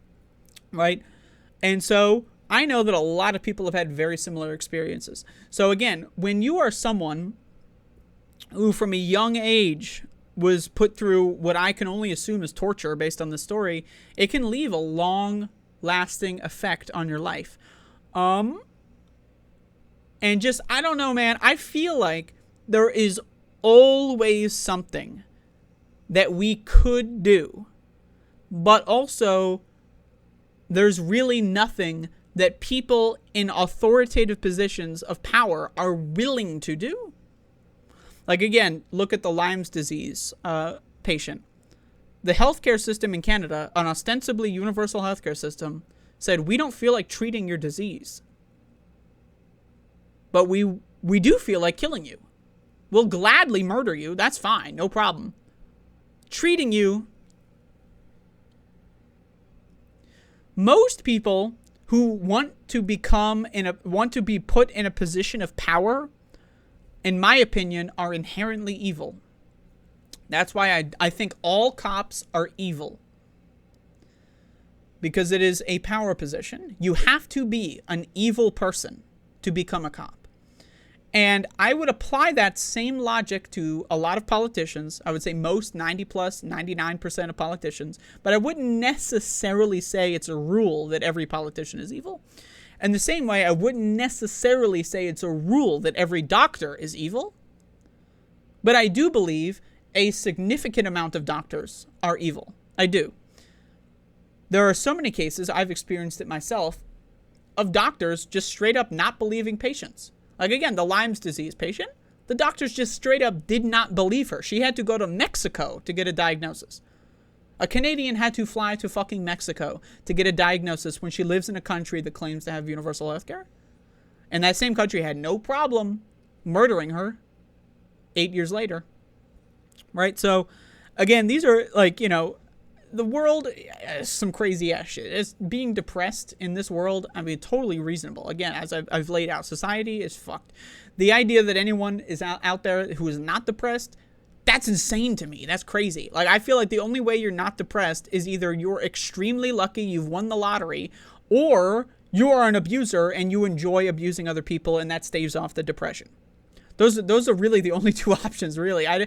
A: Right? And so I know that a lot of people have had very similar experiences. So again, when you are someone who from a young age was put through what I can only assume is torture based on the story, it can leave a long-lasting effect on your life. And just, I don't know, man, I feel like there is always something that we could do, but also there's really nothing that people in authoritative positions of power are willing to do. Like, again, look at the Lyme's disease patient. the healthcare system in Canada, an ostensibly universal healthcare system, said, we don't feel like treating your disease. But we do feel like killing you. We'll gladly murder you. That's fine. No problem. Treating you. Most people who want to be put in a position of power, in my opinion, are inherently evil. That's why I think all cops are evil. Because it is a power position. You have to be an evil person to become a cop. And I would apply that same logic to a lot of politicians. I would say most 90 plus, 99% of politicians. But I wouldn't necessarily say it's a rule that every politician is evil. And the same way, I wouldn't necessarily say it's a rule that every doctor is evil. But I do believe a significant amount of doctors are evil. I do. There are so many cases, I've experienced it myself, of doctors just straight up not believing patients. Like, again, the Lyme's disease patient, the doctors just straight up did not believe her. She had to go to Mexico to get a diagnosis. A Canadian had to fly to fucking Mexico to get a diagnosis when she lives in a country that claims to have universal health care. And that same country had no problem murdering her 8 years later. Right? So, again, these are, like, you know, the world is some crazy ass shit. It's being depressed in this world, I mean, totally reasonable. Again, as I've laid out, society is fucked. The idea that anyone is out there who is not depressed, that's insane to me. That's crazy. Like, I feel like the only way you're not depressed is either you're extremely lucky, you've won the lottery, or you are an abuser and you enjoy abusing other people, and that staves off the depression. Those are really the only two options, really. I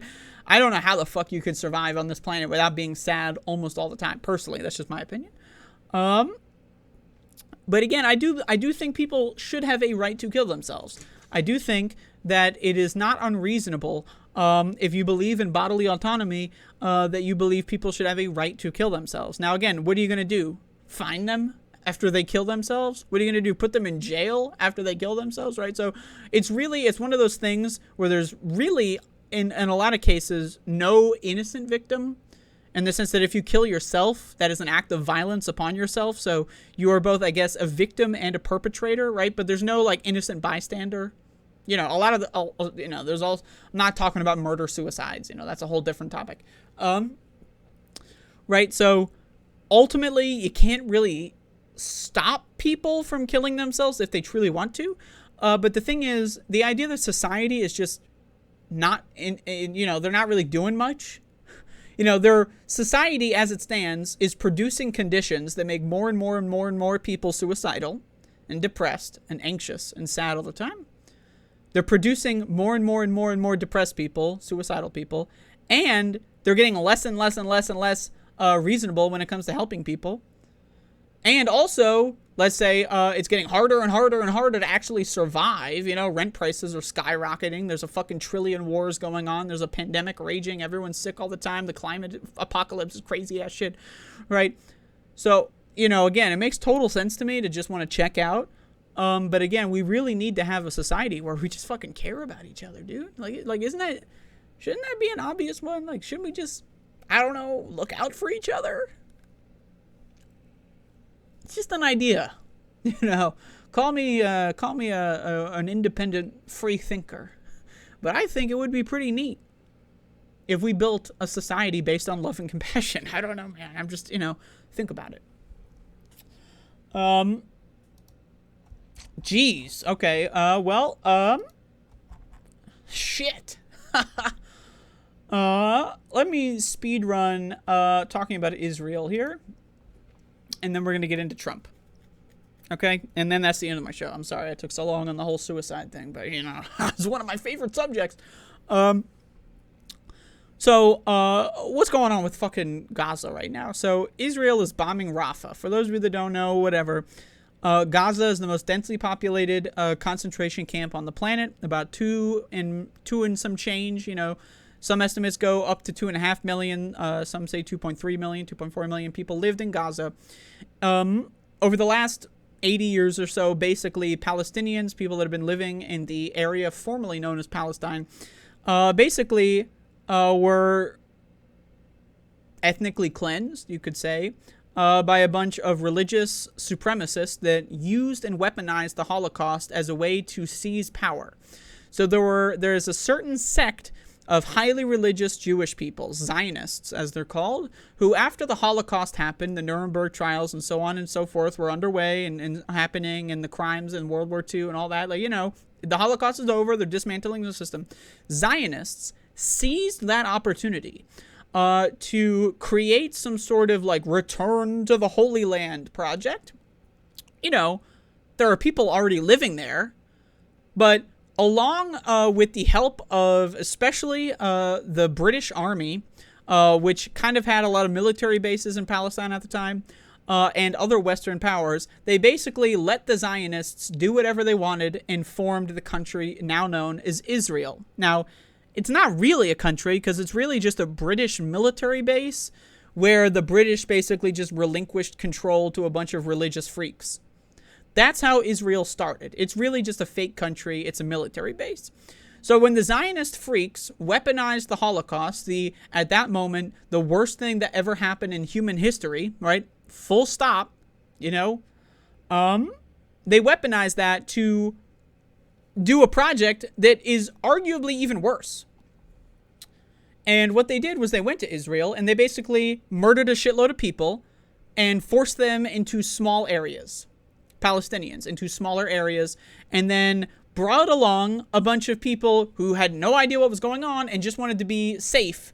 A: don't know how the fuck you could survive on this planet without being sad almost all the time. Personally, that's just my opinion. But again, I do think people should have a right to kill themselves. I do think that it is not unreasonable, if you believe in bodily autonomy, that you believe people should have a right to kill themselves. Now, again, what are you going to do? Fine them after they kill themselves? What are you going to do? Put them in jail after they kill themselves, right? So it's one of those things where there's really, in a lot of cases, no innocent victim, in the sense that if you kill yourself, that is an act of violence upon yourself. So you are both, I guess, a victim and a perpetrator, right? But there's no, like, innocent bystander. You know, a lot of the, you know, there's all, I'm not talking about murder-suicides, you know, that's a whole different topic. Right? So ultimately, you can't really stop people from killing themselves if they truly want to. But the thing is, the idea that society is just not you know, they're not really doing much. You know, their society as it stands is producing conditions that make more and more and more and more people suicidal and depressed and anxious and sad all the time. They're producing more and more and more and more depressed people, suicidal people, and they're getting less and less and less and less reasonable when it comes to helping people. And also, let's say it's getting harder and harder and harder to actually survive. You know, rent prices are skyrocketing. There's a fucking trillion wars going on. There's a pandemic raging. Everyone's sick all the time. The climate apocalypse is crazy ass shit, right? So, you know, again, it makes total sense to me to just want to check out. But again, we really need to have a society where we just fucking care about each other, dude. Like, shouldn't that be an obvious one? Like, shouldn't we just, I don't know, look out for each other? It's just an idea, you know. Call me an independent free thinker, but I think it would be pretty neat if we built a society based on love and compassion. I don't know, man. I'm just, you know, think about it. Geez. Okay. Shit. Let me speed run talking about Israel here. And then we're going to get into Trump. Okay? And then that's the end of my show. I'm sorry I took so long on the whole suicide thing, but, you know, it's one of my favorite subjects. So, what's going on with fucking Gaza right now? So, Israel is bombing Rafah. For those of you that don't know, whatever, Gaza is the most densely populated concentration camp on the planet. About two and some change, you know. Some estimates go up to 2.5 million. Some say 2.3 million, 2.4 million people lived in Gaza. Over the last 80 years or so, basically, Palestinians, people that have been living in the area formerly known as Palestine, basically were ethnically cleansed, you could say, by a bunch of religious supremacists that used and weaponized the Holocaust as a way to seize power. So there is a certain sect of highly religious Jewish people, Zionists as they're called, who after the Holocaust happened, the Nuremberg trials and so on and so forth were underway and happening, and the crimes in World War II and all that, like, you know, the Holocaust is over, they're dismantling the system. Zionists seized that opportunity to create some sort of like return to the Holy Land project. You know, there are people already living there, but along with the help of especially the British Army, which kind of had a lot of military bases in Palestine at the time, and other Western powers, they basically let the Zionists do whatever they wanted and formed the country now known as Israel. Now, it's not really a country because it's really just a British military base where the British basically just relinquished control to a bunch of religious freaks. That's how Israel started. It's really just a fake country. It's a military base. So when the Zionist freaks weaponized the Holocaust, at that moment, the worst thing that ever happened in human history, right? Full stop, you know, they weaponized that to do a project that is arguably even worse. And what they did was they went to Israel and they basically murdered a shitload of people and forced them into small areas, Palestinians into smaller areas, and then brought along a bunch of people who had no idea what was going on and just wanted to be safe.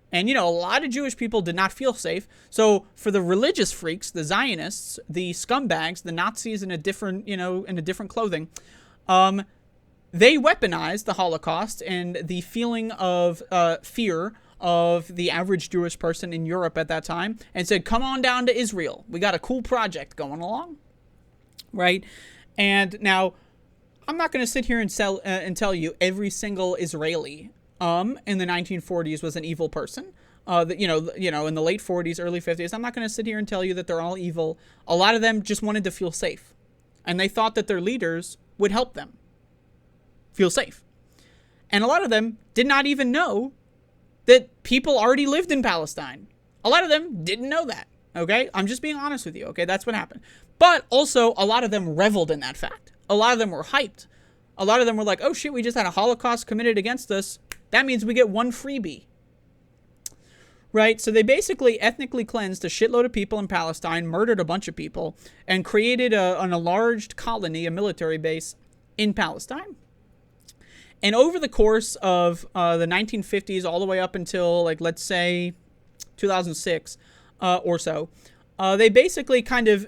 A: And, you know, a lot of Jewish people did not feel safe. So for the religious freaks, the Zionists, the scumbags, the Nazis in a different, you know, in a different clothing, they weaponized the Holocaust and the feeling of fear of the average Jewish person in Europe at that time and said, come on down to Israel. We got a cool project going along. Right? And now, I'm not going to sit here and tell you every single Israeli in the 1940s was an evil person. That you know, in the late 40s, early 50s, I'm not going to sit here and tell you that they're all evil. A lot of them just wanted to feel safe, and they thought that their leaders would help them feel safe. And a lot of them did not even know that people already lived in Palestine. A lot of them didn't know that. Okay, I'm just being honest with you. Okay, that's what happened. But also, a lot of them reveled in that fact. A lot of them were hyped. A lot of them were like, oh shit, we just had a Holocaust committed against us. That means we get one freebie. Right? So they basically ethnically cleansed a shitload of people in Palestine, murdered a bunch of people, and created an enlarged colony, a military base in Palestine. And over the course of the 1950s all the way up until, like, let's say 2006 or so, they basically kind of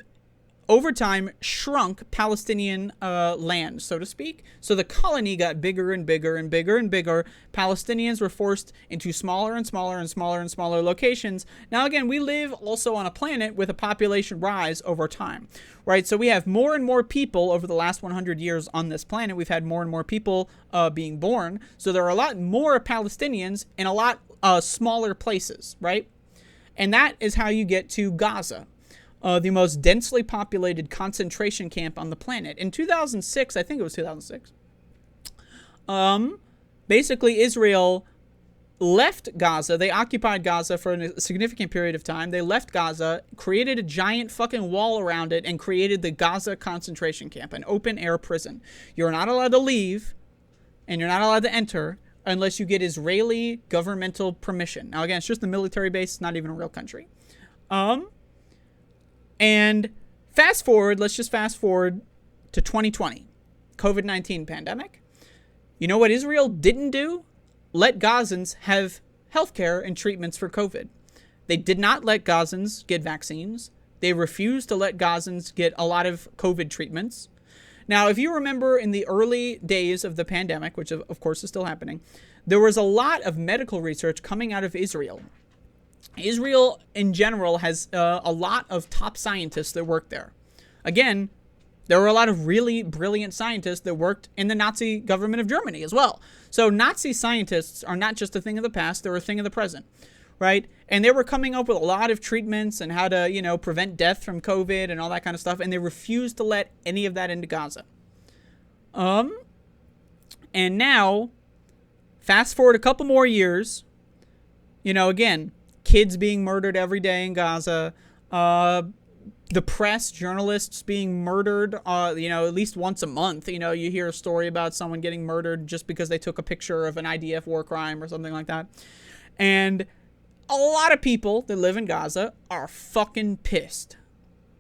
A: over time shrunk Palestinian land, so to speak. So the colony got bigger and bigger and bigger and bigger. Palestinians were forced into smaller and smaller and smaller and smaller locations. Now, again, we live also on a planet with a population rise over time, right? So we have more and more people over the last 100 years on this planet. We've had more and more people being born. So there are a lot more Palestinians in a lot smaller places, right? And that is how you get to Gaza. The most densely populated concentration camp on the planet. In 2006, I think it was 2006, basically Israel left Gaza. They occupied Gaza for a significant period of time. They left Gaza, created a giant fucking wall around it, and created the Gaza concentration camp, an open-air prison. You're not allowed to leave, and you're not allowed to enter unless you get Israeli governmental permission. Now, again, it's just a military base. It's not even a real country. And let's just fast forward to 2020, COVID-19 pandemic. You know what Israel didn't do? Let Gazans have healthcare and treatments for COVID. They did not let Gazans get vaccines. They refused to let Gazans get a lot of COVID treatments. Now, if you remember in the early days of the pandemic, which of course is still happening, there was a lot of medical research coming out of Israel. Israel, in general, has a lot of top scientists that work there. Again, there were a lot of really brilliant scientists that worked in the Nazi government of Germany as well. So Nazi scientists are not just a thing of the past, they're a thing of the present, right? And they were coming up with a lot of treatments and how to, you know, prevent death from COVID and all that kind of stuff, and they refused to let any of that into Gaza. And now, fast forward a couple more years, you know, again, kids being murdered every day in Gaza, the press, journalists being murdered, at least once a month. You hear a story about someone getting murdered just because they took a picture of an IDF war crime or something like that. And a lot of people that live in Gaza are fucking pissed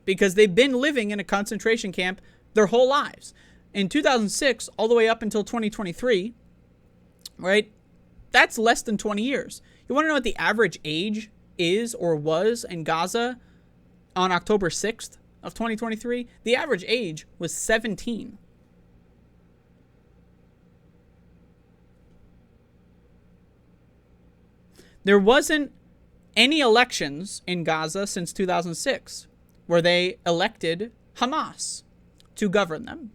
A: because they've been living in a concentration camp their whole lives. In 2006, all the way up until 2023, right? That's less than 20 years. You want to know what the average age is or was in Gaza on October 6th of 2023? The average age was 17. There wasn't any elections in Gaza since 2006 where they elected Hamas to govern them.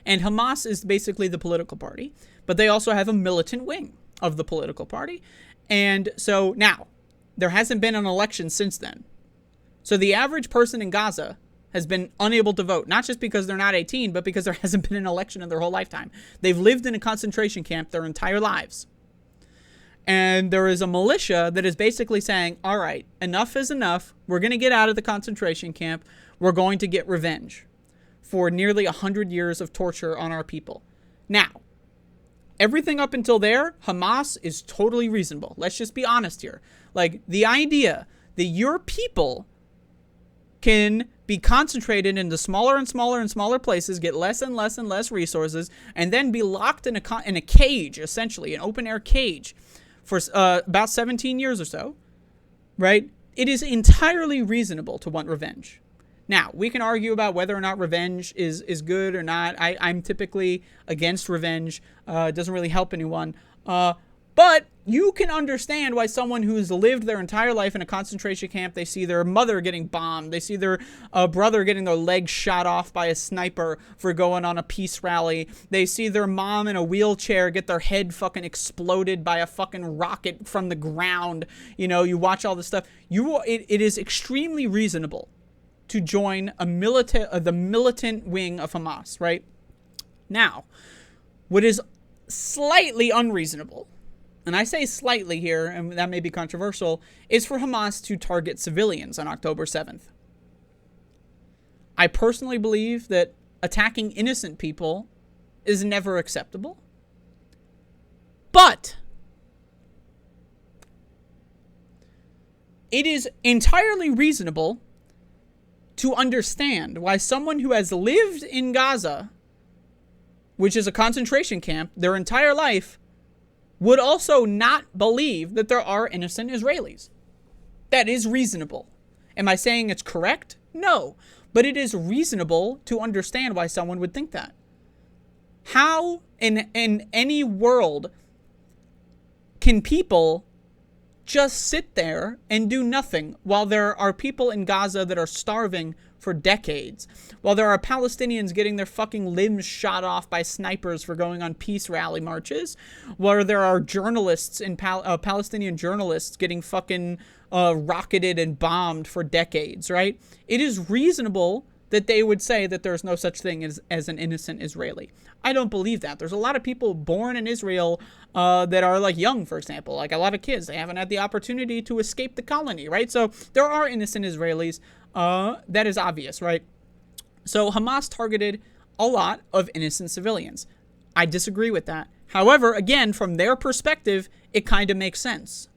A: And Hamas is basically the political party, but they also have a militant wing of the political party. And so now, there hasn't been an election since then. So the average person in Gaza has been unable to vote, not just because they're not 18, but because there hasn't been an election in their whole lifetime. They've lived in a concentration camp their entire lives. And there is a militia that is basically saying, all right, enough is enough. We're going to get out of the concentration camp. We're going to get revenge for nearly 100 years of torture on our people. Now, everything up until there, Hamas is totally reasonable. Let's just be honest here. Like, the idea that your people can be concentrated into smaller and smaller and smaller places, get less and less and less resources, and then be locked in a cage, essentially, an open-air cage, for about 17 years or so, right? It is entirely reasonable to want revenge. Now, we can argue about whether or not revenge is good or not. I'm typically against revenge. It doesn't really help anyone. But you can understand why someone who's lived their entire life in a concentration camp, they see their mother getting bombed, they see their brother getting their leg shot off by a sniper for going on a peace rally, they see their mom in a wheelchair get their head fucking exploded by a fucking rocket from the ground. You watch all this stuff. It is extremely reasonable to join the militant wing of Hamas, right? Now, what is slightly unreasonable, and I say slightly here, and that may be controversial, is for Hamas to target civilians on October 7th. I personally believe that attacking innocent people is never acceptable. But it is entirely reasonable to understand why someone who has lived in Gaza, which is a concentration camp, their entire life, would also not believe that there are innocent Israelis. That is reasonable. Am I saying it's correct? No. But it is reasonable to understand why someone would think that. How in any world can people just sit there and do nothing while there are people in Gaza that are starving for decades, while there are Palestinians getting their fucking limbs shot off by snipers for going on peace rally marches, while there are journalists and Palestinian journalists getting fucking rocketed and bombed for decades, right? It is reasonable that they would say that there's no such thing as an innocent Israeli. I don't believe that. There's a lot of people born in Israel that are like young, for example, like a lot of kids. They haven't had the opportunity to escape the colony, right? So there are innocent Israelis. That is obvious, right? So Hamas targeted a lot of innocent civilians. I disagree with that. However, again, from their perspective, it kind of makes sense.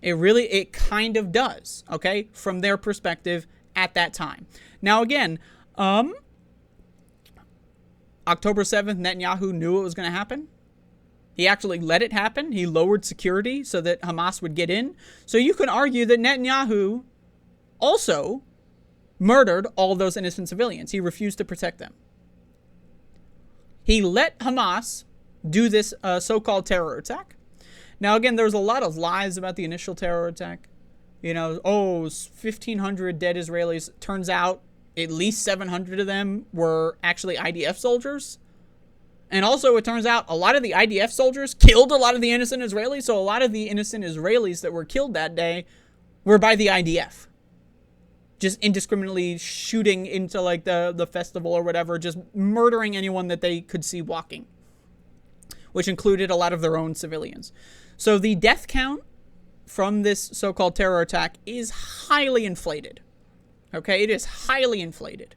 A: It kind of does, okay? From their perspective at that time. Now, again, October 7th, Netanyahu knew it was going to happen. He actually let it happen. He lowered security so that Hamas would get in. So you can argue that Netanyahu also murdered all those innocent civilians. He refused to protect them. He let Hamas do this so-called terror attack. Now, again, there's a lot of lies about the initial terror attack. 1,500 dead Israelis. Turns out at least 700 of them were actually IDF soldiers. And also, it turns out a lot of the IDF soldiers killed a lot of the innocent Israelis. So a lot of the innocent Israelis that were killed that day were by the IDF. Just indiscriminately shooting into like the festival or whatever, just murdering anyone that they could see walking, which included a lot of their own civilians. So the death count from this so-called terror attack is highly inflated. Okay, it is highly inflated.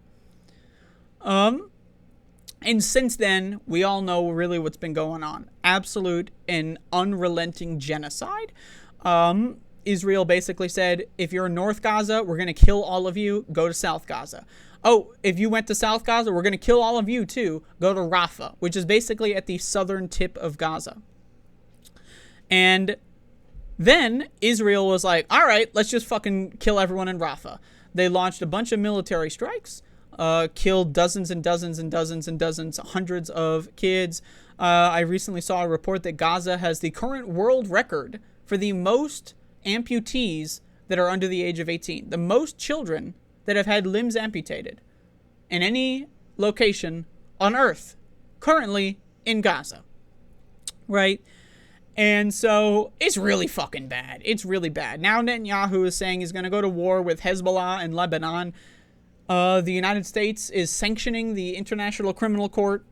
A: And since then, we all know really what's been going on. Absolute and unrelenting genocide. Israel basically said, if you're in North Gaza, we're going to kill all of you. Go to South Gaza. Oh, if you went to South Gaza, we're going to kill all of you too. Go to Rafah, which is basically at the southern tip of Gaza. And then Israel was like, all right, let's just fucking kill everyone in Rafah. They launched a bunch of military strikes. Killed dozens and dozens and dozens and dozens, hundreds of kids. I recently saw a report that Gaza has the current world record for the most amputees that are under the age of 18. The most children that have had limbs amputated in any location on Earth, currently in Gaza. Right? And so it's really fucking bad. It's really bad. Now Netanyahu is saying he's going to go to war with Hezbollah and Lebanon. The United States is sanctioning the International Criminal Court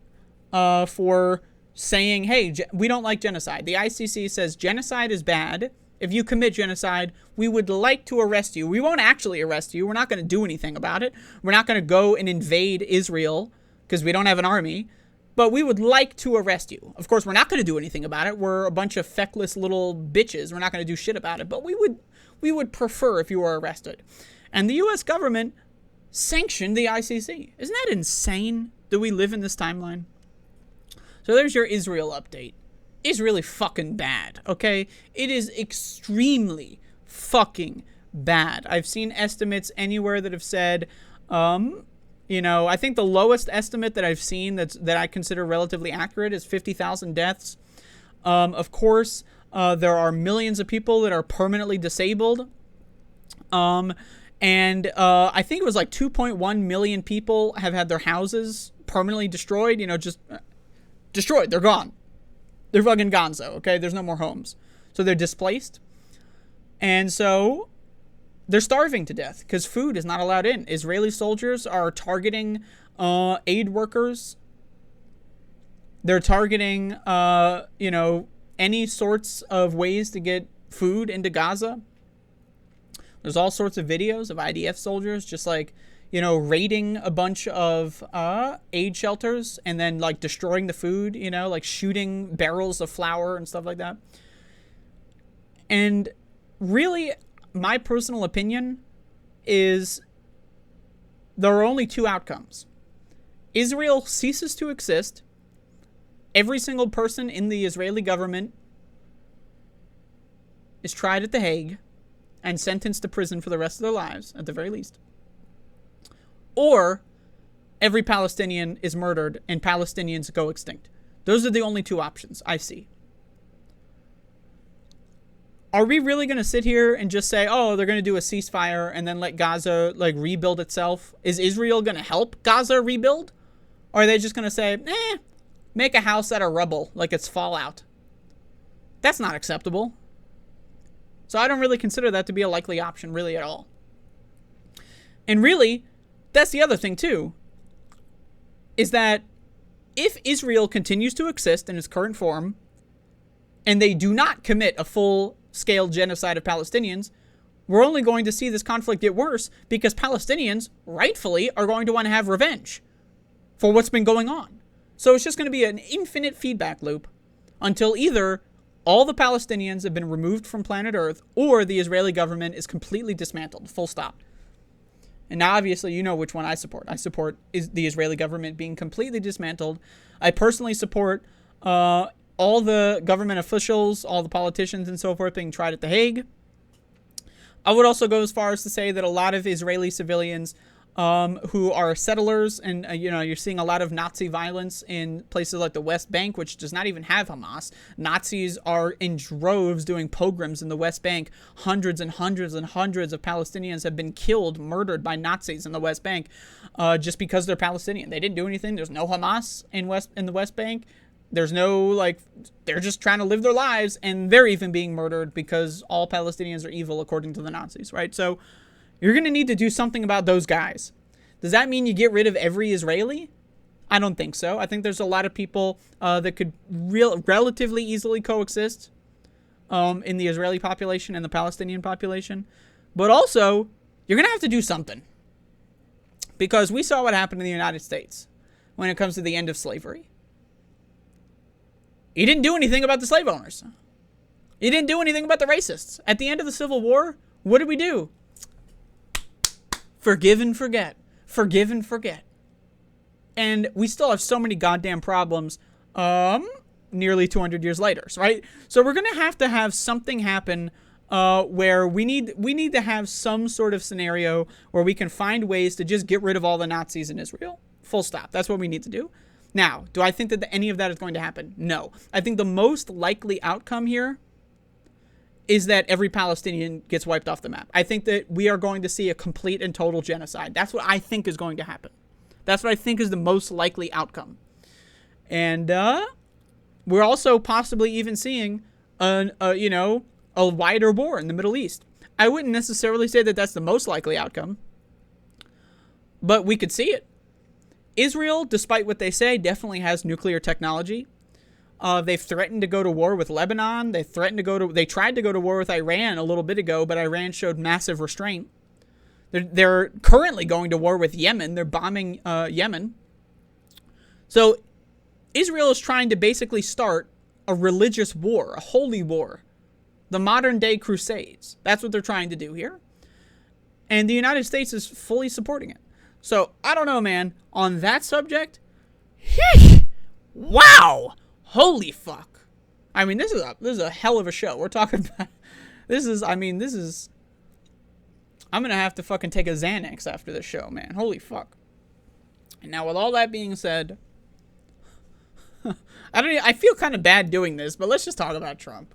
A: for saying, hey, we don't like genocide. The ICC says genocide is bad. If you commit genocide, we would like to arrest you. We won't actually arrest you. We're not going to do anything about it. We're not going to go and invade Israel because we don't have an army. But we would like to arrest you. Of course, we're not going to do anything about it. We're a bunch of feckless little bitches. We're not going to do shit about it. But we would prefer if you were arrested. And the U.S. government sanctioned the ICC. Isn't that insane? Do we live in this timeline? So there's your Israel update. It's really fucking bad, okay? It is extremely fucking bad. I've seen estimates anywhere that have said, I think the lowest estimate that I've seen that I consider relatively accurate is 50,000 deaths. Of course, there are millions of people that are permanently disabled. And I think it was like 2.1 million people have had their houses permanently destroyed, just destroyed. They're gone. They're fucking gonzo, okay? There's no more homes. So they're displaced. And so they're starving to death because food is not allowed in. Israeli soldiers are targeting aid workers. They're targeting, any sorts of ways to get food into Gaza. There's all sorts of videos of IDF soldiers just raiding a bunch of aid shelters and then destroying the food, shooting barrels of flour and stuff like that. And really, my personal opinion is there are only two outcomes. Israel ceases to exist. Every single person in the Israeli government is tried at The Hague and sentenced to prison for the rest of their lives, at the very least. Or every Palestinian is murdered and Palestinians go extinct. Those are the only two options I see. Are we really going to sit here and just say, oh, they're going to do a ceasefire and then let Gaza rebuild itself? Is Israel going to help Gaza rebuild? Or are they just going to say, make a house out of rubble like it's Fallout? That's not acceptable. So I don't really consider that to be a likely option really at all. And really, that's the other thing too, is that if Israel continues to exist in its current form and they do not commit a full-scale genocide of Palestinians, we're only going to see this conflict get worse because Palestinians, rightfully, are going to want to have revenge for what's been going on. So it's just going to be an infinite feedback loop until either all the Palestinians have been removed from planet Earth or the Israeli government is completely dismantled, full stop. And now, obviously, you know which one I support. I support the Israeli government being completely dismantled. I personally support all the government officials, all the politicians and so forth being tried at The Hague. I would also go as far as to say that a lot of Israeli civilians who are settlers, and you're seeing a lot of Nazi violence in places like the West Bank, which does not even have Hamas. Nazis are in droves doing pogroms in the West Bank. Hundreds and hundreds and hundreds of Palestinians have been killed, murdered by Nazis in the West Bank just because they're Palestinian. They didn't do anything. There's no Hamas in the West Bank. There's no, they're just trying to live their lives, and they're even being murdered because all Palestinians are evil according to the Nazis, right? So you're going to need to do something about those guys. Does that mean you get rid of every Israeli? I don't think so. I think there's a lot of people that could relatively easily coexist. in the Israeli population and the Palestinian population. But also, you're going to have to do something. Because we saw what happened in the United States when it comes to the end of slavery. He didn't do anything about the slave owners. He didn't do anything about the racists. At the end of the Civil War, what did we do? Forgive and forget. Forgive and forget. And we still have so many goddamn problems nearly 200 years later, right? So we're going to have something happen where we need to have some sort of scenario where we can find ways to just get rid of all the Nazis in Israel. Full stop. That's what we need to do. Now, do I think that any of that is going to happen? No. I think the most likely outcome here is that every Palestinian gets wiped off the map. I think that we are going to see a complete and total genocide. That's what I think is going to happen. That's what I think is the most likely outcome. And we're also possibly even seeing a wider war in the Middle East. I wouldn't necessarily say that that's the most likely outcome, but we could see it. Israel, despite what they say, definitely has nuclear technology. They've threatened to go to war with Lebanon. They tried to go to war with Iran a little bit ago, but Iran showed massive restraint. They're currently going to war with Yemen. They're bombing Yemen. So Israel is trying to basically start a religious war, a holy war. The modern day crusades. That's what they're trying to do here. And the United States is fully supporting it. So, I don't know, man. On that subject, wow! Holy fuck. I mean, this is a hell of a show. We're talking about... I'm gonna have to fucking take a Xanax after this show, man. Holy fuck. And now, with all that being said... I feel kind of bad doing this, but let's just talk about Trump.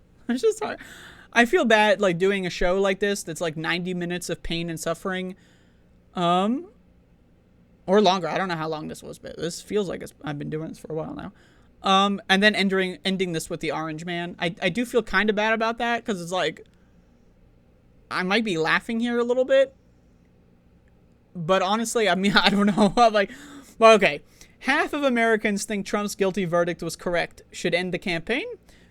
A: I feel bad, like, doing a show like this that's like 90 minutes of pain and suffering. Or longer. I don't know how long this was, but this feels like I've been doing this for a while now. And then ending this with the Orange Man. I do feel kind of bad about that, because it's like, I might be laughing here a little bit. But honestly, I mean, I don't know. Well, okay. Half of Americans think Trump's guilty verdict was correct. Should end the campaign.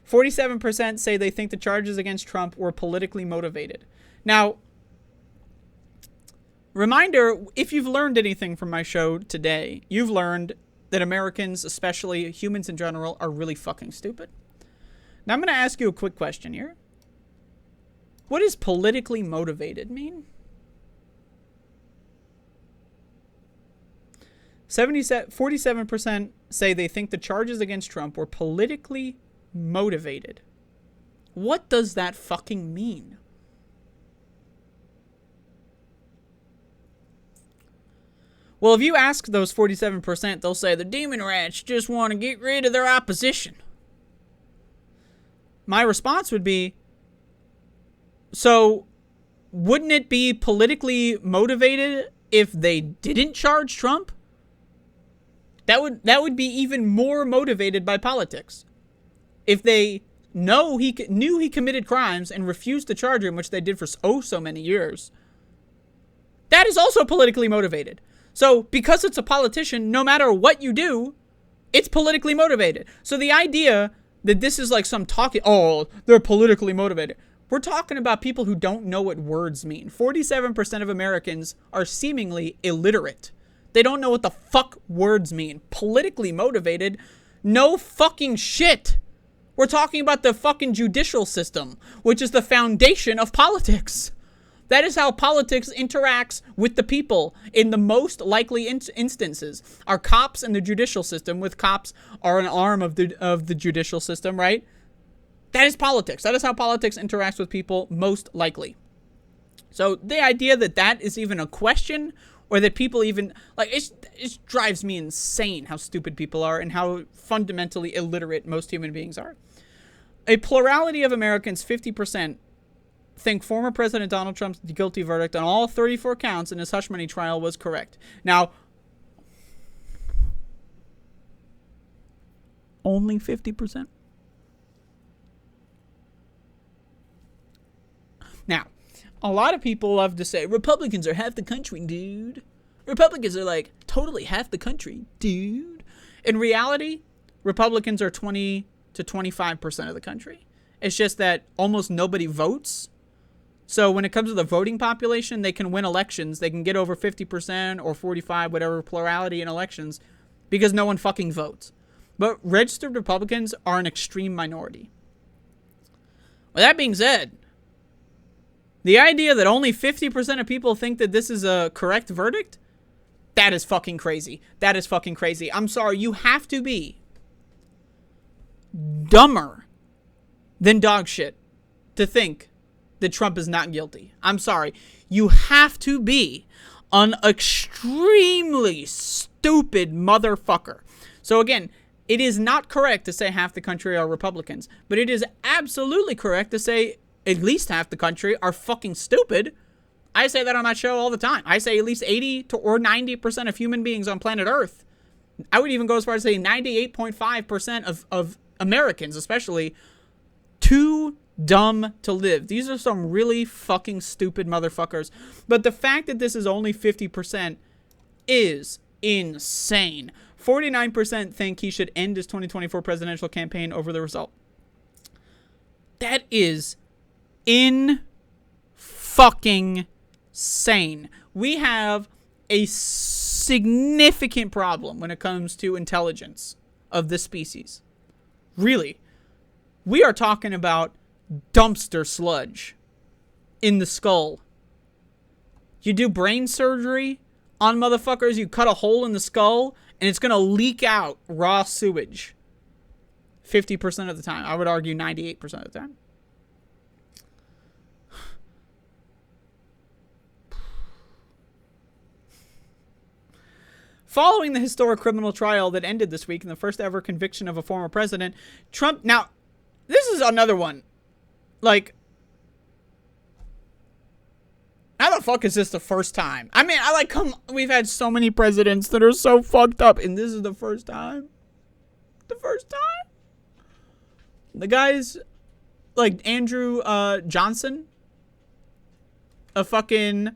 A: 47% say they think the charges against Trump were politically motivated. Now, reminder, if you've learned anything from my show today, you've learned that Americans, especially humans in general, are really fucking stupid. Now, I'm going to ask you a quick question here. What does politically motivated mean? 47% say they think the charges against Trump were politically motivated. What does that fucking mean? Well, if you ask those 47%, they'll say the demon rats just want to get rid of their opposition. My response would be, so wouldn't it be politically motivated if they didn't charge Trump? That would be even more motivated by politics. If they knew he committed crimes and refused to charge him, which they did for so many years, that is also politically motivated. So, because it's a politician, no matter what you do, it's politically motivated. So the idea that this is like some talking, they're politically motivated. We're talking about people who don't know what words mean. 47% of Americans are seemingly illiterate. They don't know what the fuck words mean. Politically motivated? No fucking shit. We're talking about the fucking judicial system, which is the foundation of politics. That is how politics interacts with the people in the most likely instances. Our cops and the judicial system, with cops are an arm of the judicial system, right? That is politics. That is how politics interacts with people most likely. So the idea that is even a question, or that people even, like, it drives me insane how stupid people are and how fundamentally illiterate most human beings are. A plurality of Americans, 50%, think former President Donald Trump's guilty verdict on all 34 counts in his hush money trial was correct. Now, only 50%. Now, a lot of people love to say, Republicans are half the country, dude. Republicans are like totally half the country, dude. In reality, Republicans are 20 to 25% of the country. It's just that almost nobody votes. So when it comes to the voting population, they can win elections. They can get over 50% or 45, whatever plurality in elections, because no one fucking votes. But registered Republicans are an extreme minority. With that being said, the idea that only 50% of people think that this is a correct verdict, that is fucking crazy. That is fucking crazy. I'm sorry, you have to be dumber than dog shit to think that Trump is not guilty. I'm sorry. You have to be an extremely stupid motherfucker. So again, it is not correct to say half the country are Republicans, but it is absolutely correct to say at least half the country are fucking stupid. I say that on my show all the time. I say at least 80 to or 90% of human beings on planet Earth. I would even go as far as say 98.5% of Americans, especially, too dumb to live. These are some really fucking stupid motherfuckers. But the fact that this is only 50% is insane. 49% think he should end his 2024 presidential campaign over the result. That is fucking sane. We have a significant problem when it comes to intelligence of this species. Really. We are talking about dumpster sludge in the skull. You do brain surgery on motherfuckers, you cut a hole in the skull, and it's going to leak out raw sewage 50% of the time. I would argue 98% of the time. Following the historic criminal trial that ended this week in the first ever conviction of a former president, Trump... Now, this is another one. Like, how the fuck is this the first time? I mean, we've had so many presidents that are so fucked up, and this is the first time? The first time? The guy's, like, Andrew Johnson, a fucking,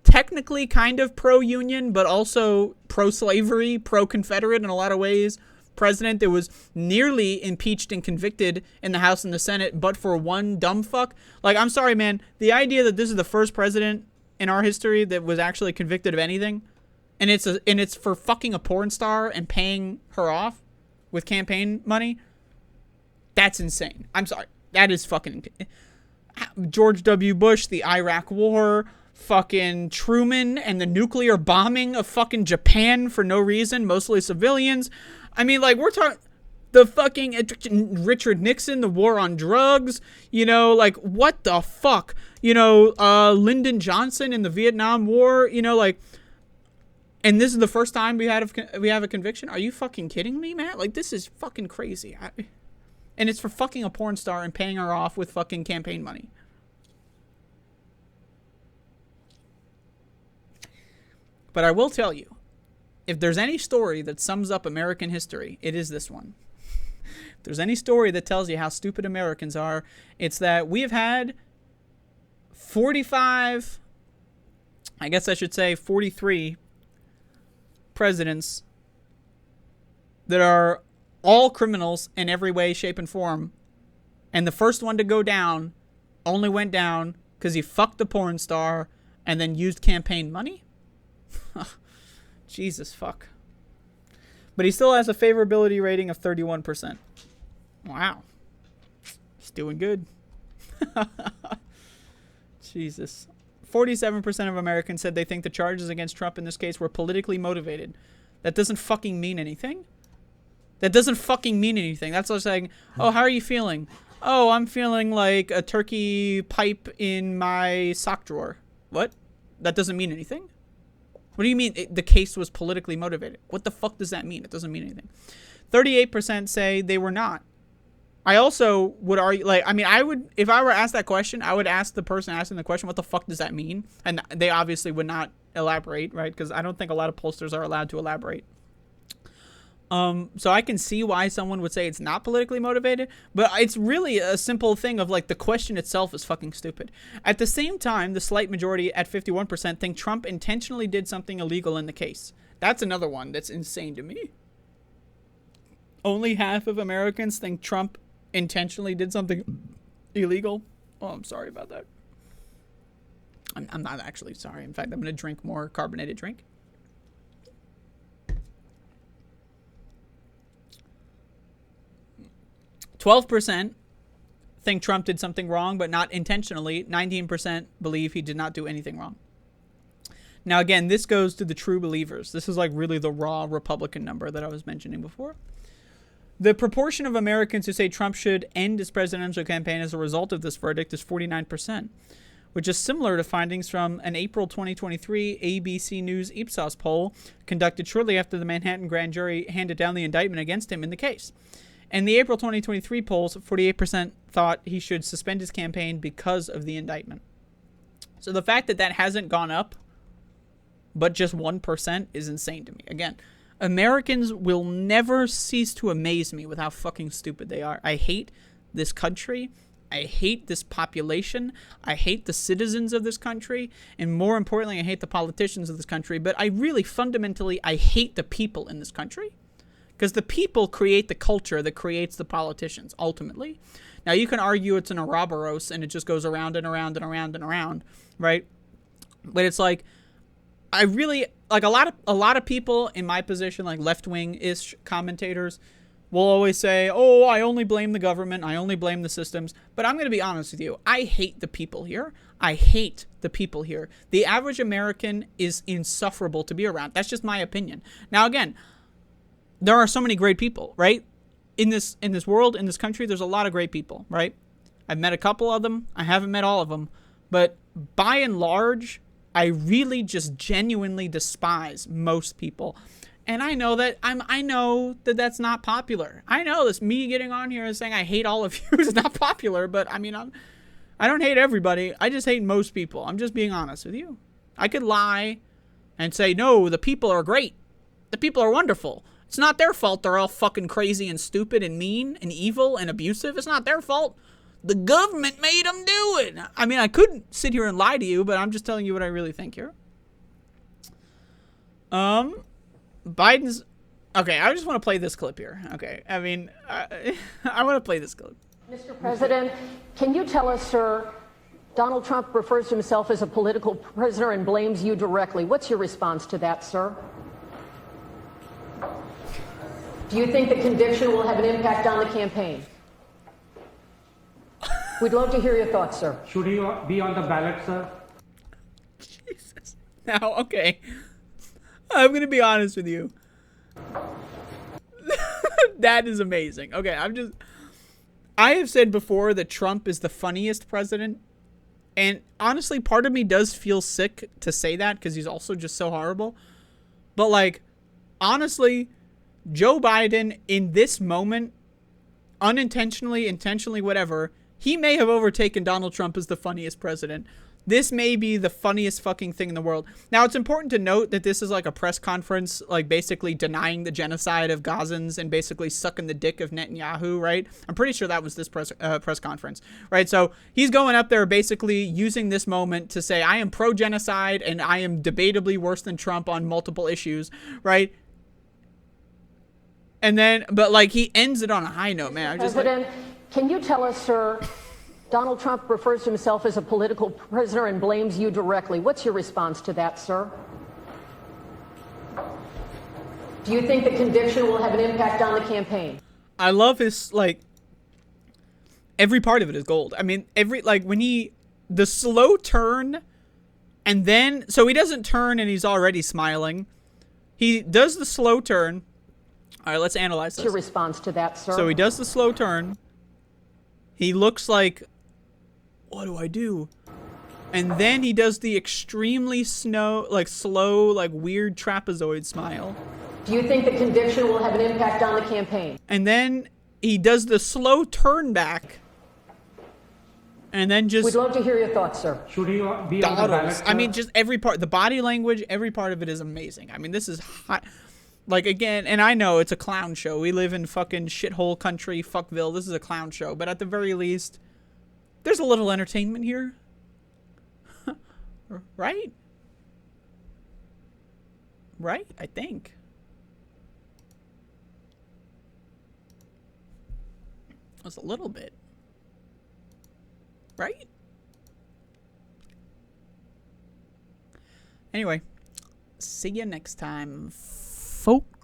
A: technically kind of pro-union, but also pro-slavery, pro-Confederate in a lot of ways. President that was nearly impeached and convicted in the House and the Senate, but for one dumb fuck. Like, I'm sorry, man. The idea that this is the first president in our history that was actually convicted of anything, and it's for fucking a porn star and paying her off with campaign money, that's insane. I'm sorry. That is fucking... George W. Bush, the Iraq War... fucking Truman and the nuclear bombing of fucking Japan for no reason, mostly civilians. I mean, like, we're talking the fucking Richard Nixon, the war on drugs, like, what the fuck? Lyndon Johnson in the Vietnam War, like, and this is the first time we have a conviction? Are you fucking kidding me, man? Like, this is fucking crazy. And it's for fucking a porn star and paying her off with fucking campaign money. But I will tell you, if there's any story that sums up American history, it is this one. If there's any story that tells you how stupid Americans are, it's that we have had 43 presidents that are all criminals in every way, shape, and form. And the first one to go down only went down because he fucked a porn star and then used campaign money? Jesus fuck. But he still has a favorability rating of 31%. Wow. He's doing good. Jesus. 47% of Americans said they think the charges against Trump in this case were politically motivated. That doesn't fucking mean anything. That doesn't fucking mean anything. That's like saying, oh, how are you feeling? Oh, I'm feeling like a turkey pipe in my sock drawer. What? That doesn't mean anything? What do you mean the case was politically motivated? What the fuck does that mean? It doesn't mean anything. 38% say they were not. I also would argue, if I were asked that question, I would ask the person asking the question, what the fuck does that mean? And they obviously would not elaborate, right? Because I don't think a lot of pollsters are allowed to elaborate. So I can see why someone would say it's not politically motivated, but it's really a simple thing of, like, the question itself is fucking stupid. At the same time, the slight majority at 51% think Trump intentionally did something illegal in the case. That's another one that's insane to me. Only half of Americans think Trump intentionally did something illegal. Oh, I'm sorry about that. I'm not actually sorry. In fact, I'm going to drink more carbonated drink. %, think Trump did something wrong, but not intentionally. 19% believe he did not do anything wrong. Now, again, this goes to the true believers. This is like really the raw Republican number that I was mentioning before. The proportion of Americans who say Trump should end his presidential campaign as a result of this verdict is 49%, which is similar to findings from an April 2023 ABC News Ipsos poll conducted shortly after the Manhattan grand jury handed down the indictment against him in the case. In the April 2023 polls, 48% thought he should suspend his campaign because of the indictment. So the fact that that hasn't gone up, but just 1% is insane to me. Again, Americans will never cease to amaze me with how fucking stupid they are. I hate this country. I hate this population. I hate the citizens of this country. And more importantly, I hate the politicians of this country. But I really fundamentally, I hate the people in this country. Because the people create the culture that creates the politicians, ultimately. Now, you can argue it's an Ouroboros and it just goes around and around and around and around, right? But it's like, I really, like a lot of people in my position, like left-wing-ish commentators, will always say, oh, I only blame the government, I only blame the systems. But I'm going to be honest with you. I hate the people here. I hate the people here. The average American is insufferable to be around. That's just my opinion. Now, again, there are so many great people, right? In this world, in this country, there's a lot of great people, right? I've met a couple of them. I haven't met all of them. But by and large, I really just genuinely despise most people. And I know that that's not popular. I know this, me getting on here and saying I hate all of you is not popular, but I mean, I don't hate everybody. I just hate most people. I'm just being honest with you. I could lie and say, no, the people are great. The people are wonderful. It's not their fault they're all fucking crazy and stupid and mean and evil and abusive. It's not their fault. The government made them do it. I mean, I couldn't sit here and lie to you, but I'm just telling you what I really think here. Biden's... Okay, I just want to play this clip here. Okay, I mean, I want to play this clip.
I: Mr. President, can you tell us, sir, Donald Trump refers to himself as a political prisoner and blames you directly. What's your response to that, sir? Do you think the conviction will have an impact on the campaign? We'd love to hear your thoughts, sir.
J: Should he be on the ballot, sir?
A: Jesus. Now, okay. I'm going to be honest with you. That is amazing. Okay, I have said before that Trump is the funniest president. And honestly, part of me does feel sick to say that because he's also just so horrible. But like, honestly, Joe Biden in this moment, unintentionally, intentionally, whatever, he may have overtaken Donald Trump as the funniest president. This may be the funniest fucking thing in the world. Now, it's important to note that this is like a press conference, like basically denying the genocide of Gazans and basically sucking the dick of Netanyahu, right? I'm pretty sure that was this press conference, right? So he's going up there basically using this moment to say, I am pro-genocide and I am debatably worse than Trump on multiple issues, right? And then, but like he ends it on a high note, man.
I: President, can you tell us, sir, Donald Trump refers to himself as a political prisoner and blames you directly. What's your response to that, sir? Do you think the conviction will have an impact on the campaign?
A: I love his, like, every part of it is gold. I mean, the slow turn, and then, so he doesn't turn and he's already smiling. He does the slow turn. All right, let's analyze this.
I: What's your response to that, sir?
A: So he does the slow turn. He looks like, what do I do? And then he does the extremely slow, weird trapezoid smile.
I: Do you think the conviction will have an impact on the campaign?
A: And then he does the slow turn back. And then just...
I: We'd love to hear your thoughts, sir.
J: Should he be on the ballot, sir?
A: I mean, just every part, the body language, every part of it is amazing. I mean, this is hot. Like, again, and I know it's a clown show. We live in fucking shithole country, fuckville. This is a clown show. But at the very least, there's a little entertainment here. Right? Right? I think. was a little bit. Right? Anyway, see you next time, folks.